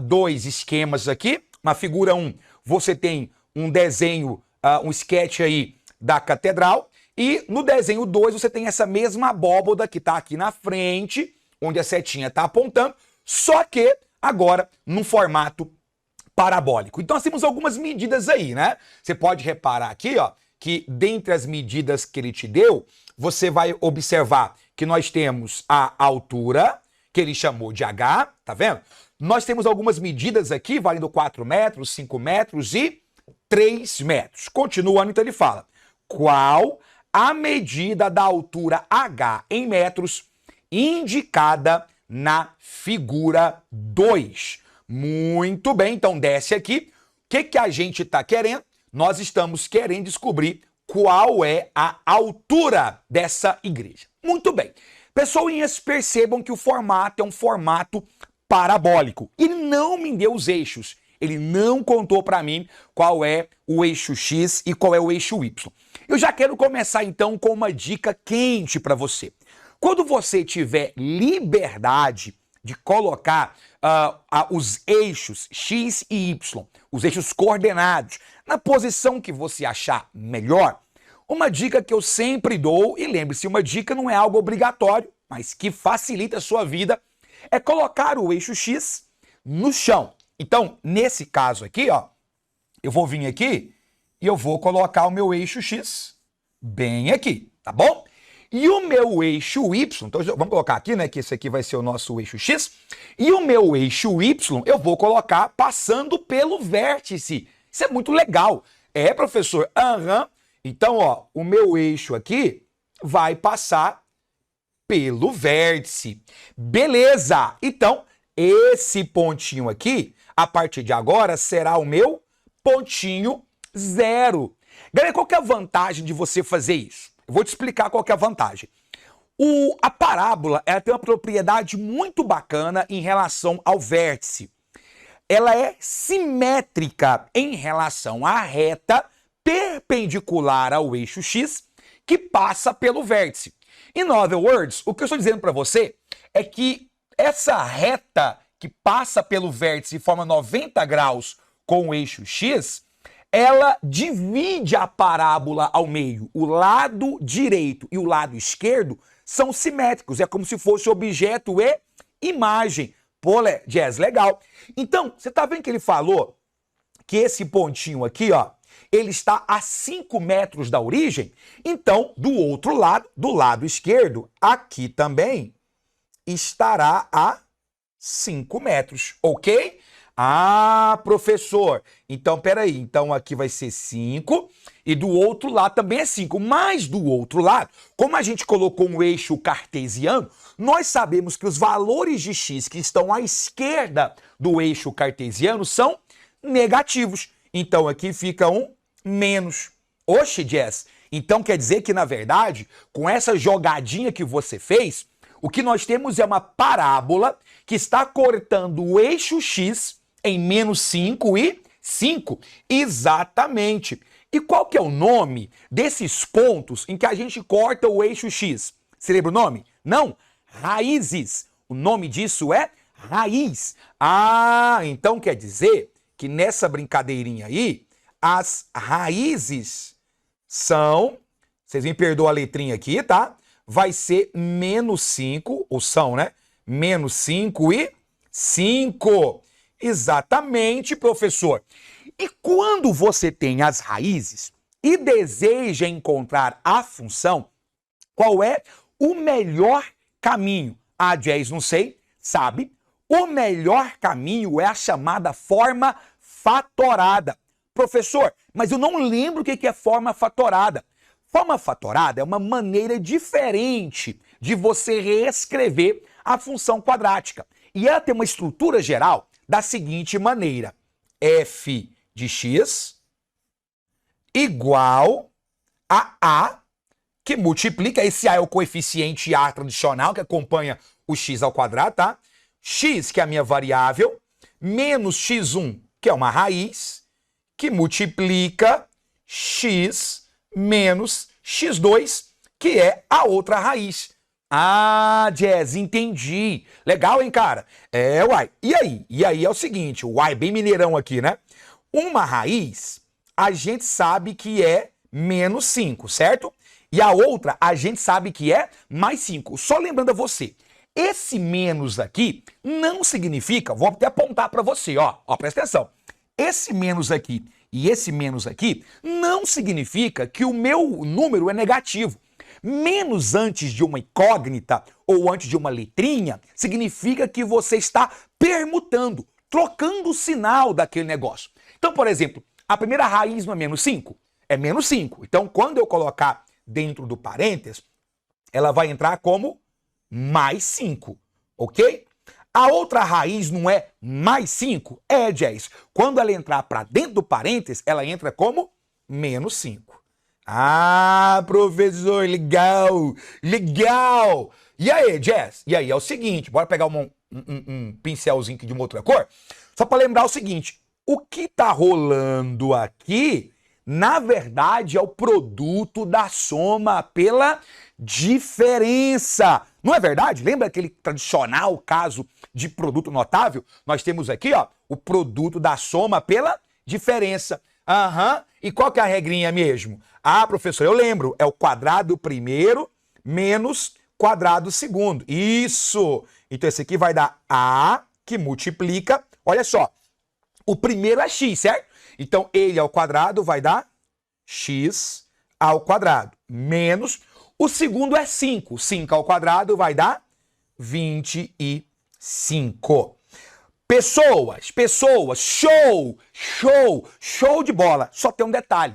D: 2 esquemas aqui. Na figura 1, você tem um desenho, um sketch aí da catedral. E no desenho 2, você tem essa mesma abóboda que está aqui na frente, onde a setinha está apontando, só que agora num formato parabólico. Então nós temos algumas medidas aí, né? Você pode reparar aqui, ó, que dentre as medidas que ele te deu, você vai observar que nós temos a altura, que ele chamou de H, tá vendo? Nós temos algumas medidas aqui, valendo 4 metros, 5 metros e 3 metros. Continuando, então ele fala: qual a medida da altura H em metros indicada na figura 2. Muito bem, então desce aqui. O que a gente está querendo? Nós estamos querendo descobrir qual é a altura dessa igreja. Muito bem. Pessoinhas, percebam que o formato é um formato parabólico. Ele não me deu os eixos. Ele não contou para mim qual é o eixo X e qual é o eixo Y. Eu já quero começar então com uma dica quente para você. Quando você tiver liberdade de colocar os eixos X e Y, os eixos coordenados, na posição que você achar melhor, uma dica que eu sempre dou, e lembre-se, uma dica não é algo obrigatório, mas que facilita a sua vida, é colocar o eixo X no chão. Então, nesse caso aqui, ó, eu vou vir aqui e eu vou colocar o meu eixo X bem aqui, tá bom? E o meu eixo Y, então vamos colocar aqui, né, que esse aqui vai ser o nosso eixo X, e o meu eixo Y eu vou colocar passando pelo vértice. Isso é muito legal. É, professor? Aham. Então, ó, o meu eixo aqui vai passar pelo vértice. Beleza! Então, esse pontinho aqui, a partir de agora, será o meu pontinho 0. Galera, qual que é a vantagem de você fazer isso? Eu vou te explicar qual que é a vantagem. A parábola ela tem uma propriedade muito bacana em relação ao vértice. Ela é simétrica em relação à reta perpendicular ao eixo X que passa pelo vértice. In other words, o que eu estou dizendo para você é que essa reta que passa pelo vértice e forma 90 graus com o eixo X, ela divide a parábola ao meio. O lado direito e o lado esquerdo são simétricos. É como se fosse objeto e imagem. Pô, Jazz, legal. Então, você tá vendo que ele falou que esse pontinho aqui, ó, ele está a 5 metros da origem? Então, do outro lado, do lado esquerdo, aqui também estará a 5 metros, ok? Ah, professor, então peraí, então aqui vai ser 5 e do outro lado também é 5, mas do outro lado, como a gente colocou um eixo cartesiano, nós sabemos que os valores de x que estão à esquerda do eixo cartesiano são negativos, então aqui fica um menos. Oxe, Jess, então quer dizer que na verdade, com essa jogadinha que você fez, o que nós temos é uma parábola que está cortando o eixo x em menos 5 e 5. Exatamente. E qual que é o nome desses pontos em que a gente corta o eixo X? Você lembra o nome? Não. Raízes. O nome disso é raiz. Ah, então quer dizer que nessa brincadeirinha aí, as raízes são... Vocês me perdoam a letrinha aqui, tá? Vai ser menos 5, ou são, né? Menos 5 e 5. Exatamente, professor. E quando você tem as raízes e deseja encontrar a função, qual é o melhor caminho? Ah, Jazz, não sei, sabe? O melhor caminho é a chamada forma fatorada. Professor, mas eu não lembro o que é forma fatorada. Forma fatorada é uma maneira diferente de você reescrever a função quadrática. E ela tem uma estrutura geral da seguinte maneira: f de x igual a A, que multiplica, esse A é o coeficiente A tradicional que acompanha o x ao quadrado, tá? X, que é a minha variável, menos x1, que é uma raiz, que multiplica x menos x2, que é a outra raiz. Ah, Jazz, entendi. Legal, hein, cara? É, uai. E aí? E aí é o seguinte, o uai bem mineirão aqui, né? Uma raiz, a gente sabe que é menos 5, certo? E a outra, a gente sabe que é mais 5. Só lembrando a você, esse menos aqui não significa, vou até apontar para você, ó, presta atenção. Esse menos aqui e esse menos aqui não significa que o meu número é negativo. Menos antes de uma incógnita ou antes de uma letrinha significa que você está permutando, trocando o sinal daquele negócio. Então, por exemplo, a primeira raiz não é menos 5? é menos 5. Então, quando eu colocar dentro do parênteses, ela vai entrar como mais 5, ok? A outra raiz não é mais 5? É, Jess. Quando ela entrar para dentro do parênteses, ela entra como menos 5. Ah, professor, legal, legal. E aí, Jess? E aí, é o seguinte, bora pegar um pincelzinho aqui de uma outra cor? Só para lembrar o seguinte, o que tá rolando aqui, na verdade, é o produto da soma pela diferença. Não é verdade? Lembra aquele tradicional caso de produto notável? Nós temos aqui, ó, o produto da soma pela diferença. Aham. E qual que é a regrinha mesmo? Ah, professor, eu lembro. É o quadrado primeiro menos quadrado segundo. Isso! Então esse aqui vai dar A, que multiplica. Olha só. O primeiro é x, certo? Então ele ao quadrado vai dar x ao quadrado. Menos. O segundo é 5. 5 ao quadrado vai dar 25. Pessoas, show de bola. Só tem um detalhe.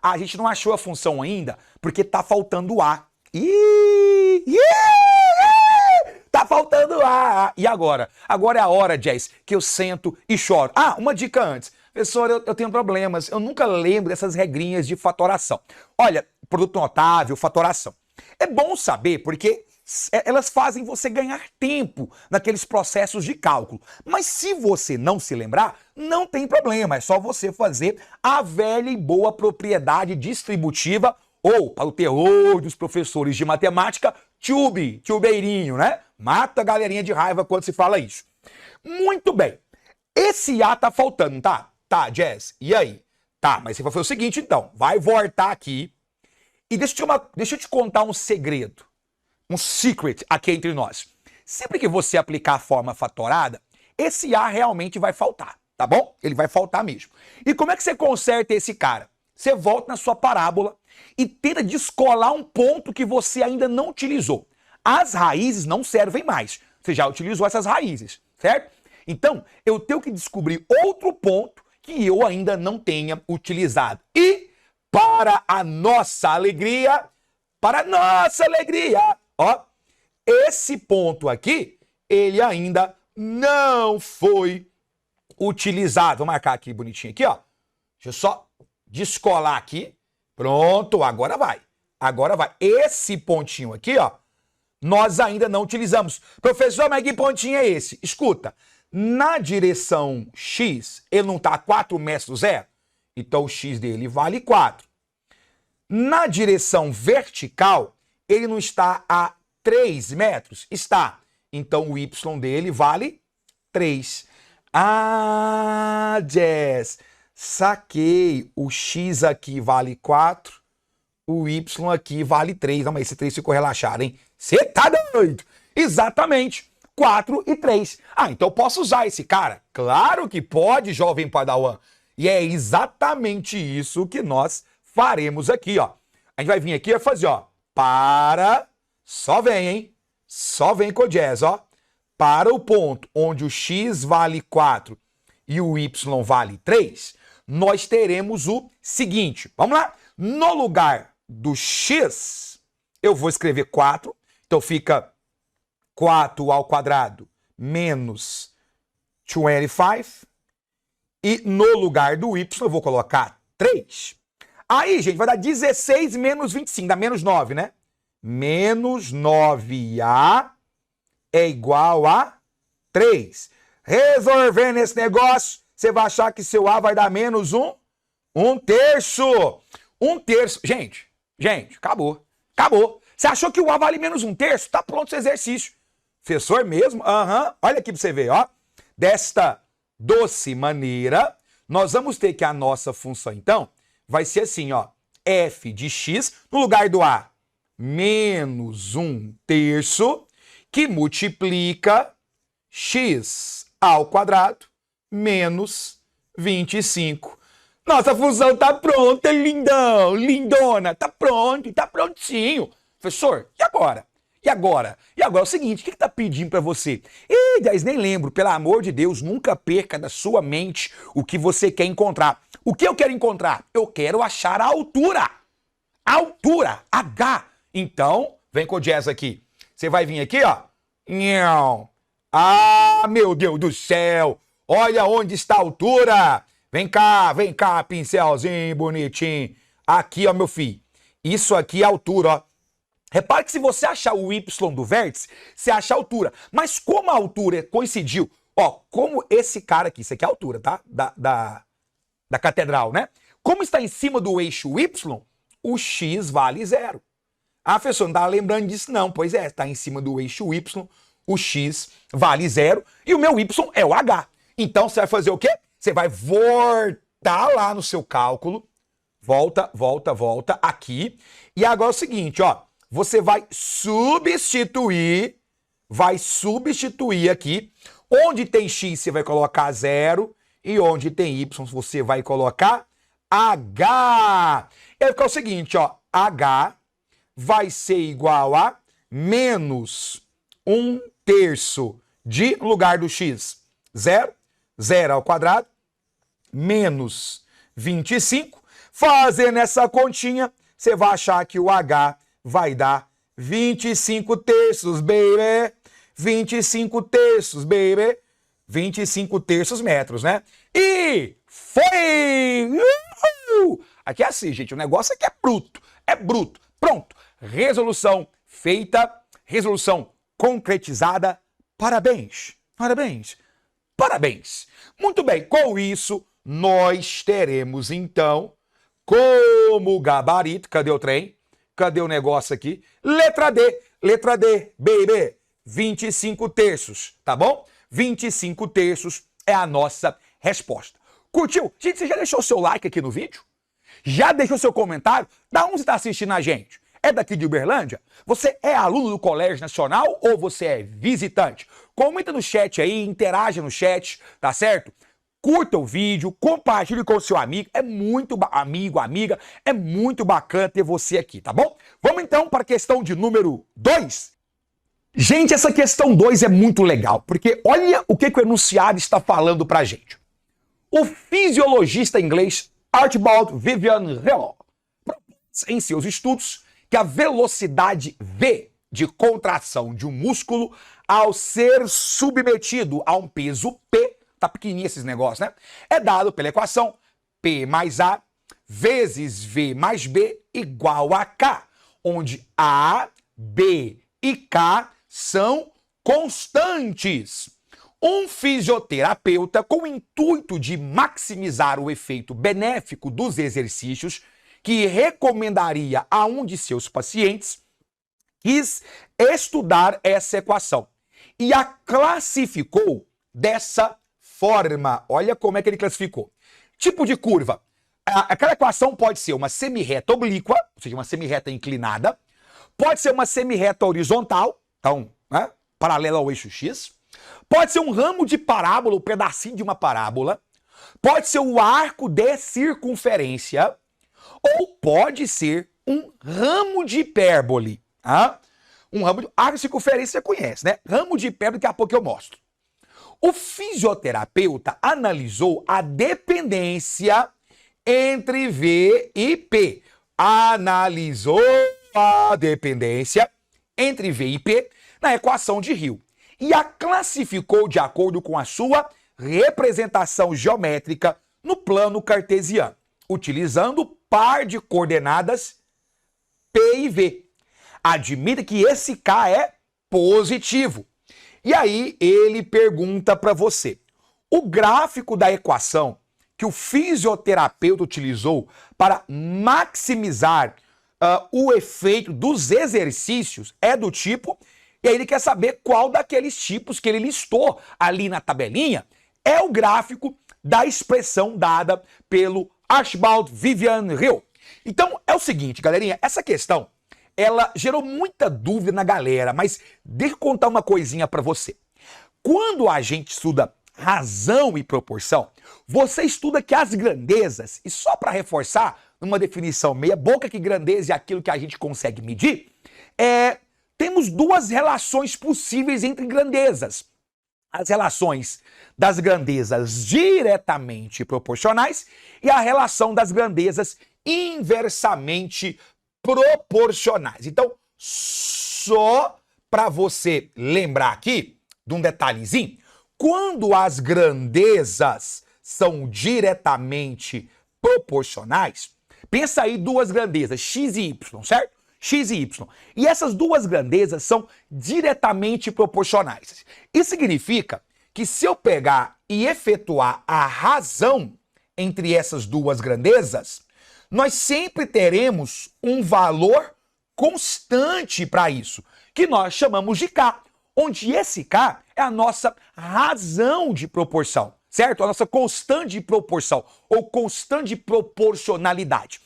D: A gente não achou a função ainda porque tá faltando A. Tá faltando A. E agora? Agora é a hora, Jess, que eu sento e choro. Ah, uma dica antes. Professor, eu tenho problemas. Eu nunca lembro dessas regrinhas de fatoração. Olha, produto notável, fatoração. É bom saber porque elas fazem você ganhar tempo naqueles processos de cálculo. Mas se você não se lembrar, não tem problema. É só você fazer a velha e boa propriedade distributiva ou, para o terror dos professores de matemática, tubeirinho, né? Mata a galerinha de raiva quando se fala isso. Muito bem. Esse A tá faltando, tá? Tá, Jess. E aí? Tá, mas você vai fazer o seguinte, então. Vai voltar aqui e deixa eu te contar um segredo. Um secret aqui entre nós. Sempre que você aplicar a forma fatorada, esse A realmente vai faltar, tá bom? Ele vai faltar mesmo. E como é que você conserta esse cara? Você volta na sua parábola e tenta descolar um ponto que você ainda não utilizou. As raízes não servem mais. Você já utilizou essas raízes, certo? Então, eu tenho que descobrir outro ponto que eu ainda não tenha utilizado. E, para a nossa alegria, ó, esse ponto aqui, ele ainda não foi utilizado. Vou marcar aqui bonitinho aqui, ó. Deixa eu só descolar aqui. Pronto, agora vai. Agora vai. Esse pontinho aqui, ó, nós ainda não utilizamos. Professor, mas que pontinho é esse? Escuta, na direção X, ele não está a 4 metros do zero? Então o X dele vale 4. Na direção vertical, ele não está a 3 metros? Está. Então o Y dele vale 3. Ah, Jess, saquei. O X aqui vale 4, o Y aqui vale 3. Não, mas esse 3 ficou relaxado, hein? Você tá doido? Exatamente. 4 e 3. Ah, então eu posso usar esse cara? Claro que pode, jovem Padawan. E é exatamente isso que nós faremos aqui, ó. A gente vai vir aqui e vai fazer, ó. Só vem, hein? Só vem com o Jazz, ó. Para o ponto onde o X vale 4 e o Y vale 3, nós teremos o seguinte. Vamos lá? No lugar do X, eu vou escrever 4. Então fica 4 ao quadrado menos 25. E no lugar do Y eu vou colocar 3. Aí, gente, vai dar 16 menos 25, dá menos 9, né? Menos 9A é igual a 3. Resolvendo esse negócio, você vai achar que seu A vai dar menos 1 terço. 1 terço. Gente, acabou. Você achou que o A vale menos 1 terço? Tá pronto esse exercício. Professor mesmo? Aham. Olha aqui pra você ver, ó. Desta doce maneira, nós vamos ter que a nossa função, então, vai ser assim, ó. F de x, no lugar do A, menos 1 terço, que multiplica x ao quadrado menos 25. Nossa função tá pronta, lindão, lindona, tá pronto, tá prontinho. Professor, e agora? E agora? E agora é o seguinte, o que está pedindo para você? Ih, Dez, nem lembro. Pelo amor de Deus, nunca perca da sua mente o que você quer encontrar. O que eu quero encontrar? Eu quero achar a altura. Altura, H. Então, vem com o jazz aqui. Você vai vir aqui, ó. Nhão. Ah, meu Deus do céu. Olha onde está a altura. Vem cá, pincelzinho bonitinho. Aqui, ó, meu filho. Isso aqui é a altura, ó. Repare que se você achar o Y do vértice, você acha a altura. Mas como a altura coincidiu, ó, como esse cara aqui, isso aqui é a altura, tá? Da catedral, né? Como está em cima do eixo Y, o X vale 0. Ah, professor, não tá lembrando disso não. Pois é, está em cima do eixo Y, o X vale 0 e o meu Y é o H. Então você vai fazer o quê? Você vai voltar lá no seu cálculo, volta aqui. E agora é o seguinte, ó. Você vai substituir aqui. Onde tem X você vai colocar 0 e onde tem Y você vai colocar H. E aí fica o seguinte, ó, H vai ser igual a menos 1/3 de, no lugar do X, 0, 0 ao quadrado, menos 25. Fazendo essa continha, você vai achar que o H vai dar 25/3, baby. 25/3, baby. 25/3 metros, né? E foi! Aqui é assim, gente, o negócio aqui é bruto. É bruto. Pronto. Resolução feita, resolução concretizada. Parabéns. Parabéns. Parabéns. Muito bem, com isso, nós teremos, então, como gabarito, cadê o trem? Cadê o negócio aqui? Letra D, baby, 25/3, tá bom? 25/3 é a nossa resposta. Curtiu? Gente, você já deixou o seu like aqui no vídeo? Já deixou seu comentário? Da onde você está assistindo a gente? É daqui de Uberlândia? Você é aluno do Colégio Nacional ou você é visitante? Comenta no chat aí, interaja no chat, tá certo? Curta o vídeo, compartilhe com o seu amigo, amiga, é muito bacana ter você aqui, tá bom? Vamos então para a questão de número 2. Gente, essa questão 2 é muito legal, porque olha o que o enunciado está falando pra gente. O fisiologista inglês Archibald Vivian Hill propôs em seus estudos que a velocidade V de contração de um músculo ao ser submetido a um peso P, tá pequenininho esses negócios, né? É dado pela equação P mais A vezes V mais B igual a K, onde A, B e K são constantes. Um fisioterapeuta, com o intuito de maximizar o efeito benéfico dos exercícios que recomendaria a um de seus pacientes, quis estudar essa equação e a classificou dessa forma. Olha como é que ele classificou. Tipo de curva. Aquela equação pode ser uma semirreta oblíqua, ou seja, uma semirreta inclinada, pode ser uma semirreta horizontal, então, né, paralela ao eixo X, pode ser um ramo de parábola, um pedacinho de uma parábola, pode ser o arco de circunferência, ou pode ser um ramo de hipérbole. Tá? Um ramo de arco de circunferência você conhece, né? Ramo de hipérbole, daqui a pouco eu mostro. O fisioterapeuta analisou a dependência entre V e P. Analisou a dependência entre V e P na equação de Hill e a classificou de acordo com a sua representação geométrica no plano cartesiano, utilizando o par de coordenadas P e V. Admita que esse K é positivo. E aí ele pergunta para você, o gráfico da equação que o fisioterapeuta utilizou para maximizar o efeito dos exercícios é do tipo, e aí ele quer saber qual daqueles tipos que ele listou ali na tabelinha é o gráfico da expressão dada pelo Archibald Vivian Hill. Então é o seguinte, galerinha, essa questão ela gerou muita dúvida na galera, mas deixa eu contar uma coisinha para você. Quando a gente estuda razão e proporção, você estuda que as grandezas, e só para reforçar, numa definição meia boca, que grandeza é aquilo que a gente consegue medir, temos duas relações possíveis entre grandezas. As relações das grandezas diretamente proporcionais e a relação das grandezas inversamente proporcionais. Então, só para você lembrar aqui de um detalhezinho, quando as grandezas são diretamente proporcionais, pensa aí duas grandezas, x e y, certo? X e y. E essas duas grandezas são diretamente proporcionais. Isso significa que se eu pegar e efetuar a razão entre essas duas grandezas, nós sempre teremos um valor constante para isso, que nós chamamos de K, onde esse K é a nossa razão de proporção, certo? A nossa constante de proporção ou constante de proporcionalidade.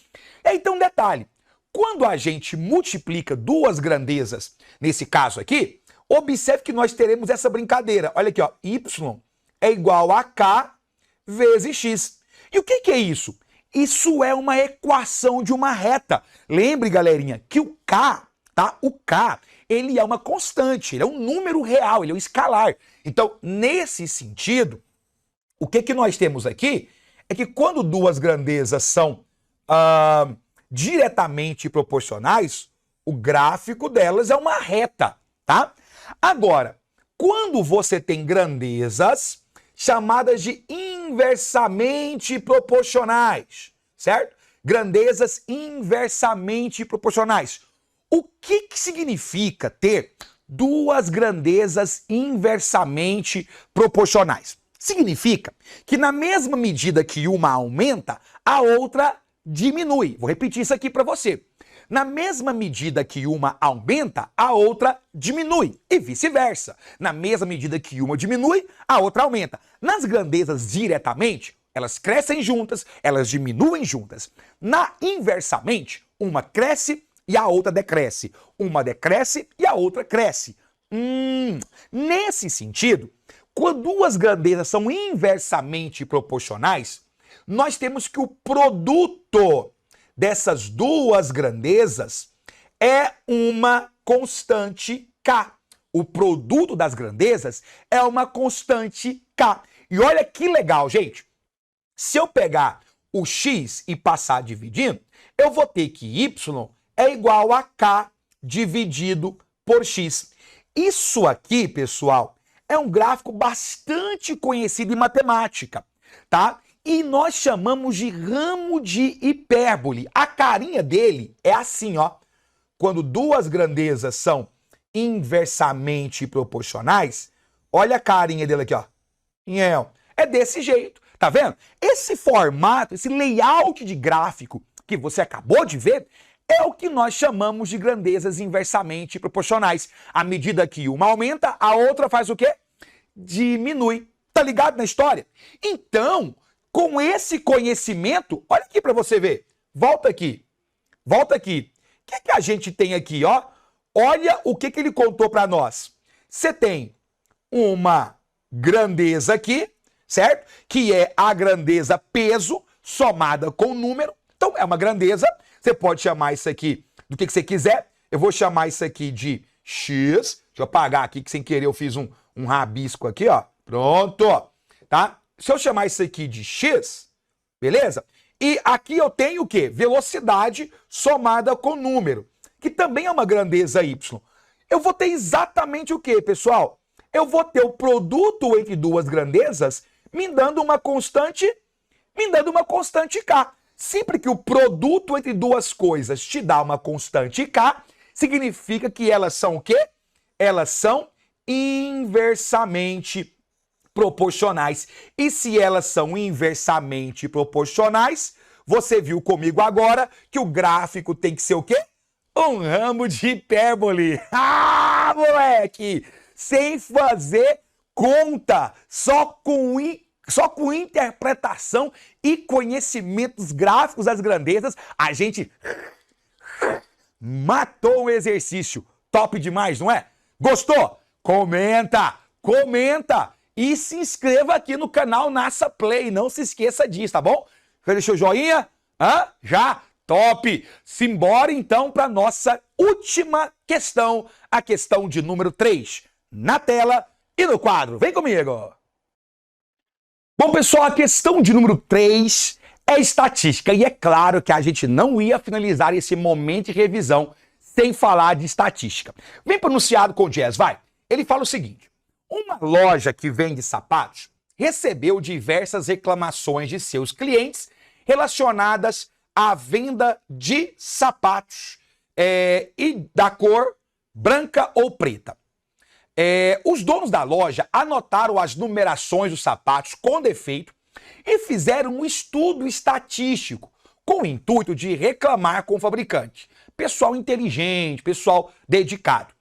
D: Então, detalhe, quando a gente multiplica duas grandezas, nesse caso aqui, observe que nós teremos essa brincadeira. Olha aqui, ó, y é igual a K vezes x. E o que é isso? Isso é uma equação de uma reta. Lembre, galerinha, que o K, tá? O K, ele é uma constante, ele é um número real, ele é um escalar. Então, nesse sentido, o que nós temos aqui é que quando duas grandezas são diretamente proporcionais, o gráfico delas é uma reta, tá? Agora, quando você tem grandezas chamadas de inversamente proporcionais, certo? Grandezas inversamente proporcionais. O que significa ter duas grandezas inversamente proporcionais? Significa que na mesma medida que uma aumenta, a outra diminui. Vou repetir isso aqui para você. Na mesma medida que uma aumenta, a outra diminui. E vice-versa. Na mesma medida que uma diminui, a outra aumenta. Nas grandezas diretamente, elas crescem juntas, elas diminuem juntas. Na inversamente, uma cresce e a outra decresce. Uma decresce e a outra cresce. Nesse sentido, quando duas grandezas são inversamente proporcionais, nós temos que o produto dessas duas grandezas é uma constante K. O produto das grandezas é uma constante K. E olha que legal, gente. Se eu pegar o x e passar dividindo, eu vou ter que y é igual a K dividido por x. Isso aqui, pessoal, é um gráfico bastante conhecido em matemática, tá? E nós chamamos de ramo de hipérbole. A carinha dele é assim, ó. Quando duas grandezas são inversamente proporcionais, olha a carinha dele aqui, ó. É desse jeito, tá vendo? Esse formato, esse layout de gráfico que você acabou de ver, é o que nós chamamos de grandezas inversamente proporcionais. À medida que uma aumenta, a outra faz o quê? Diminui. Tá ligado na história? Então, com esse conhecimento, olha aqui para você ver. Volta aqui. Volta aqui. O que a gente tem aqui, ó? Olha o que ele contou para nós. Você tem uma grandeza aqui, certo? Que é a grandeza peso somada com número. Então, é uma grandeza. Você pode chamar isso aqui do que você quiser. Eu vou chamar isso aqui de x. Deixa eu apagar aqui, que sem querer eu fiz um rabisco aqui, ó. Pronto, tá? Se eu chamar isso aqui de x, beleza? E aqui eu tenho o quê? Velocidade somada com número, que também é uma grandeza y. Eu vou ter exatamente o quê, pessoal? Eu vou ter o produto entre duas grandezas me dando uma constante K. Sempre que o produto entre duas coisas te dá uma constante K, significa que elas são o quê? Elas são inversamente proporcionais. E se elas são inversamente proporcionais, você viu comigo agora que o gráfico tem que ser o quê? Um ramo de hipérbole. Ah, moleque! Sem fazer conta, só com interpretação e conhecimentos gráficos das grandezas, a gente matou o exercício. Top demais, não é? Gostou? Comenta! E se inscreva aqui no canal NASA Play. Não se esqueça disso, tá bom? Já deixou o joinha? Já? Top! Simbora então para nossa última a questão de número 3, na tela e no quadro. Vem comigo! Bom, pessoal, a questão de número 3 é estatística. E é claro que a gente não ia finalizar esse momento de revisão sem falar de estatística. Vem pronunciado com o Jazz, vai. Ele fala o seguinte: uma loja que vende sapatos recebeu diversas reclamações de seus clientes relacionadas à venda de sapatos e da cor branca ou preta. Os donos da loja anotaram as numerações dos sapatos com defeito e fizeram um estudo estatístico com o intuito de reclamar com o fabricante. Pessoal inteligente, pessoal dedicado.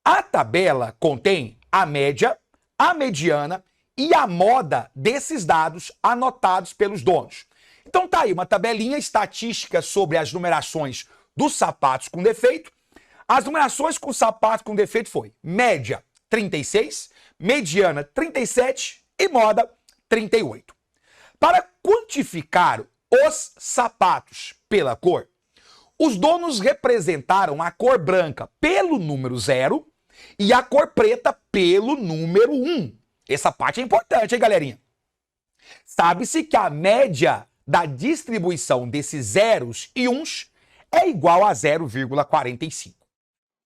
D: A tabela contém a média, a mediana e a moda desses dados anotados pelos donos. Então tá aí uma tabelinha estatística sobre as numerações dos sapatos com defeito. As numerações com sapatos com defeito foi média 36, mediana 37 e moda 38. Para quantificar os sapatos pela cor, os donos representaram a cor branca pelo número 0 e a cor preta pelo número 1. Essa parte é importante, hein, galerinha? Sabe-se que a média da distribuição desses zeros e uns é igual a 0,45.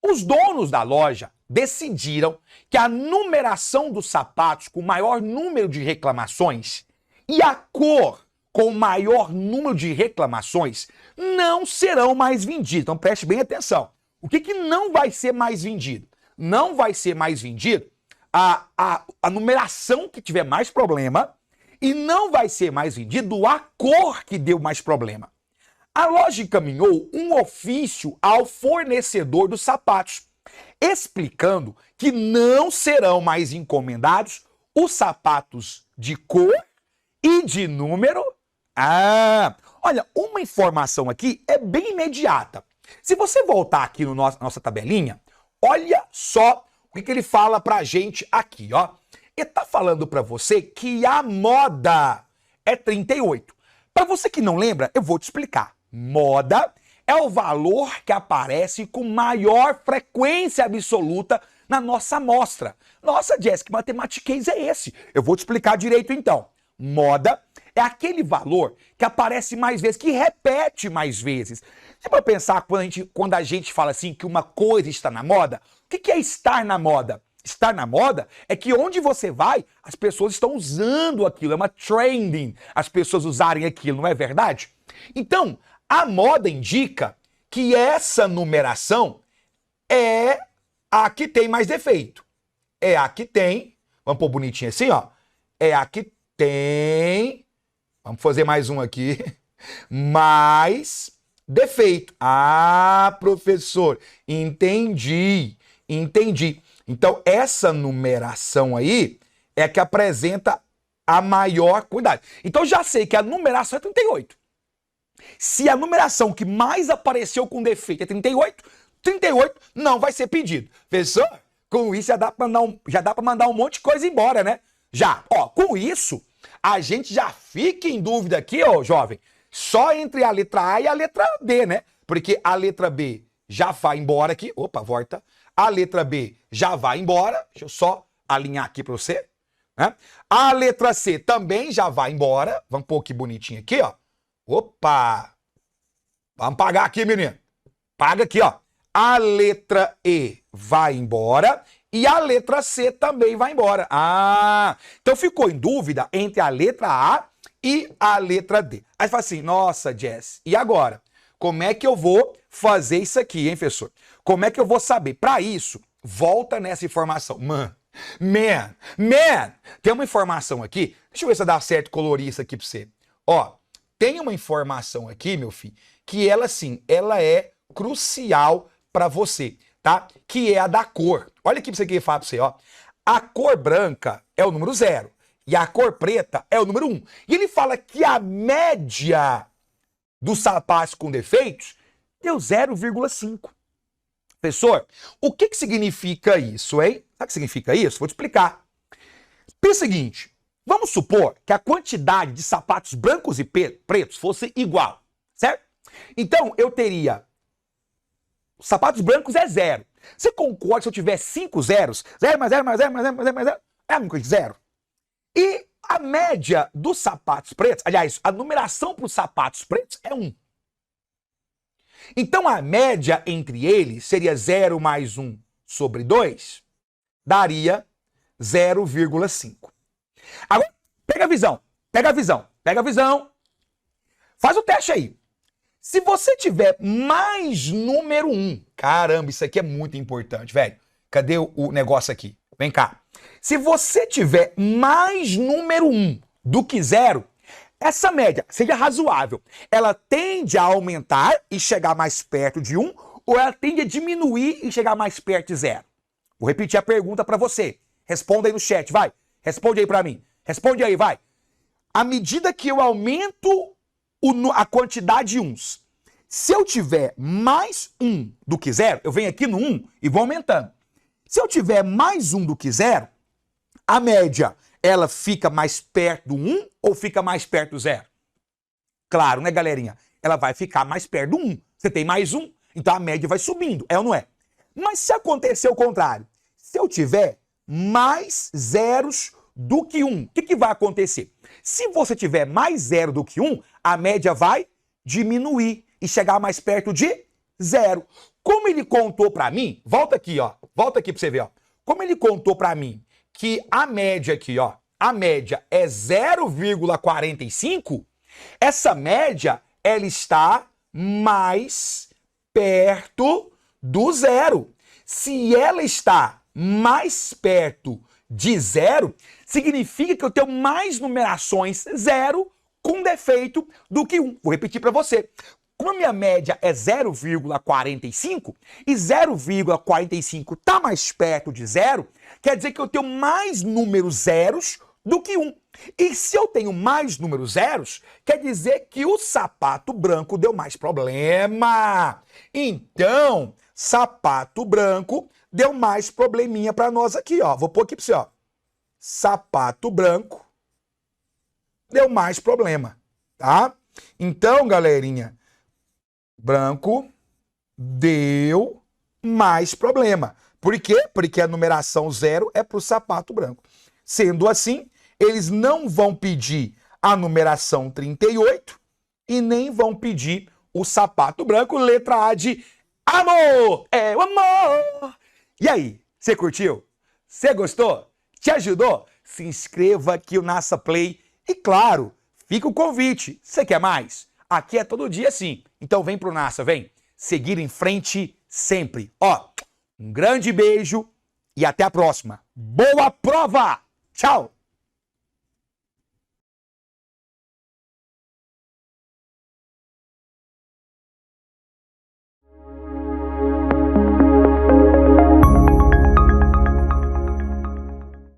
D: Os donos da loja decidiram que a numeração dos sapatos com maior número de reclamações e a cor com maior número de reclamações não serão mais vendidos. Então preste bem atenção. O que não vai ser mais vendido? Não vai ser mais vendido a numeração que tiver mais problema e não vai ser mais vendido a cor que deu mais problema. A loja encaminhou um ofício ao fornecedor dos sapatos, explicando que não serão mais encomendados os sapatos de cor e de número. Olha, uma informação aqui é bem imediata. Se você voltar aqui no nossa tabelinha, olha só o que ele fala pra gente aqui, ó. Ele tá falando pra você que a moda é 38. Pra você que não lembra, eu vou te explicar. Moda é o valor que aparece com maior frequência absoluta na nossa amostra. Nossa, Jess, que matematiquês é esse? Eu vou te explicar direito então. Moda é aquele valor que aparece mais vezes, que repete mais vezes. Você pode pensar quando a gente fala assim que uma coisa está na moda? O que é estar na moda? Estar na moda é que onde você vai, as pessoas estão usando aquilo. É uma trending as pessoas usarem aquilo, não é verdade? Então, a moda indica que essa numeração é a que tem mais defeito. É a que tem, vamos pôr bonitinho assim, ó. É a que tem, vamos fazer mais um aqui, mais defeito. Ah, professor, entendi. Então, essa numeração aí é a que apresenta a maior quantidade. Então, já sei que a numeração é 38. Se a numeração que mais apareceu com defeito é 38, 38 não vai ser pedido. Professor, com isso já dá para mandar um monte de coisa embora, né? Já. Ó, com isso, a gente já fica em dúvida aqui, ó, jovem, só entre a letra A e a letra B, né? Porque a letra B já vai embora aqui. Opa, volta. A letra B já vai embora. Deixa eu só alinhar aqui para você. Né? A letra C também já vai embora. Vamos pôr aqui bonitinho aqui, ó. Opa! Vamos pagar aqui, menino. Paga aqui, ó. A letra E vai embora e a letra C também vai embora. Ah! Então ficou em dúvida entre a letra A e a letra D. Aí você fala assim, nossa, Jess, e agora? Como é que eu vou fazer isso aqui, hein, professor? Como é que eu vou saber? Para isso, volta nessa informação. Man, tem uma informação aqui. Deixa eu ver se dá certo colorir isso aqui para você. Ó, tem uma informação aqui, meu filho, que ela, sim, ela é crucial para você, tá? Que é a da cor. Olha aqui para você que falar para você, ó. A cor branca é o número 0 e a cor preta é o número 1. E ele fala que a média dos sapatos com defeitos deu 0,5. Professor, o que significa isso, hein? Sabe o que significa isso? Vou te explicar. Pensa o seguinte, vamos supor que a quantidade de sapatos brancos e pretos fosse igual, certo? Então, eu teria Os sapatos brancos é 0. Você concorda se eu tiver 5 zeros? 0 mais 0 mais 0 mais 0 mais 0 mais 0 é a mesma coisa de 0. E a média dos sapatos pretos, aliás, a numeração para os sapatos pretos é 1. Então a média entre eles seria 0 mais 1 sobre 2, daria 0,5. Agora, pega a visão, pega a visão, pega a visão. Faz o teste aí. Se você tiver mais número 1, caramba, isso aqui é muito importante, velho. Cadê o negócio aqui? Vem cá. Se você tiver mais número 1 do que 0, essa média, seja razoável, ela tende a aumentar e chegar mais perto de 1 ou ela tende a diminuir e chegar mais perto de 0? Vou repetir a pergunta para você. Responda aí no chat, vai. Responde aí para mim. Responde aí, vai. À medida que eu aumento a quantidade de 1s, se eu tiver mais 1 do que 0, eu venho aqui no 1 e vou aumentando. Se eu tiver mais 1 do que 0, a média, ela fica mais perto do 1 ou fica mais perto do 0? Claro, né, galerinha? Ela vai ficar mais perto do 1. Você tem mais 1, então a média vai subindo, é ou não é? Mas se acontecer o contrário, se eu tiver mais zeros do que 1, o que vai acontecer? Se você tiver mais 0 do que 1, a média vai diminuir e chegar mais perto de 0. Como ele contou para mim, volta aqui, ó. Volta aqui para você ver, ó. Como ele contou para mim que a média aqui, ó, a média é 0,45, essa média, ela está mais perto do 0. Se ela está mais perto de 0, significa que eu tenho mais numerações 0 com defeito do que 1. Vou repetir para você. Como a minha média é 0,45 e 0,45 está mais perto de 0, quer dizer que eu tenho mais números zeros do que 1. E se eu tenho mais números zeros, quer dizer que o sapato branco deu mais problema. Então, sapato branco deu mais probleminha para nós aqui, ó. Vou pôr aqui para você, ó. Sapato branco deu mais problema, tá? Então, galerinha, branco deu mais problema. Por quê? Porque a numeração 0 é para o sapato branco. Sendo assim, eles não vão pedir a numeração 38 e nem vão pedir o sapato branco, letra A de amor. É o amor. E aí, você curtiu? Você gostou? Te ajudou? Se inscreva aqui no Nasa Play. E claro, fica o convite. Você quer mais? Aqui é todo dia sim. Então vem pro Nasa, vem. Seguir em frente sempre. Ó, um grande beijo e até a próxima. Boa prova! Tchau!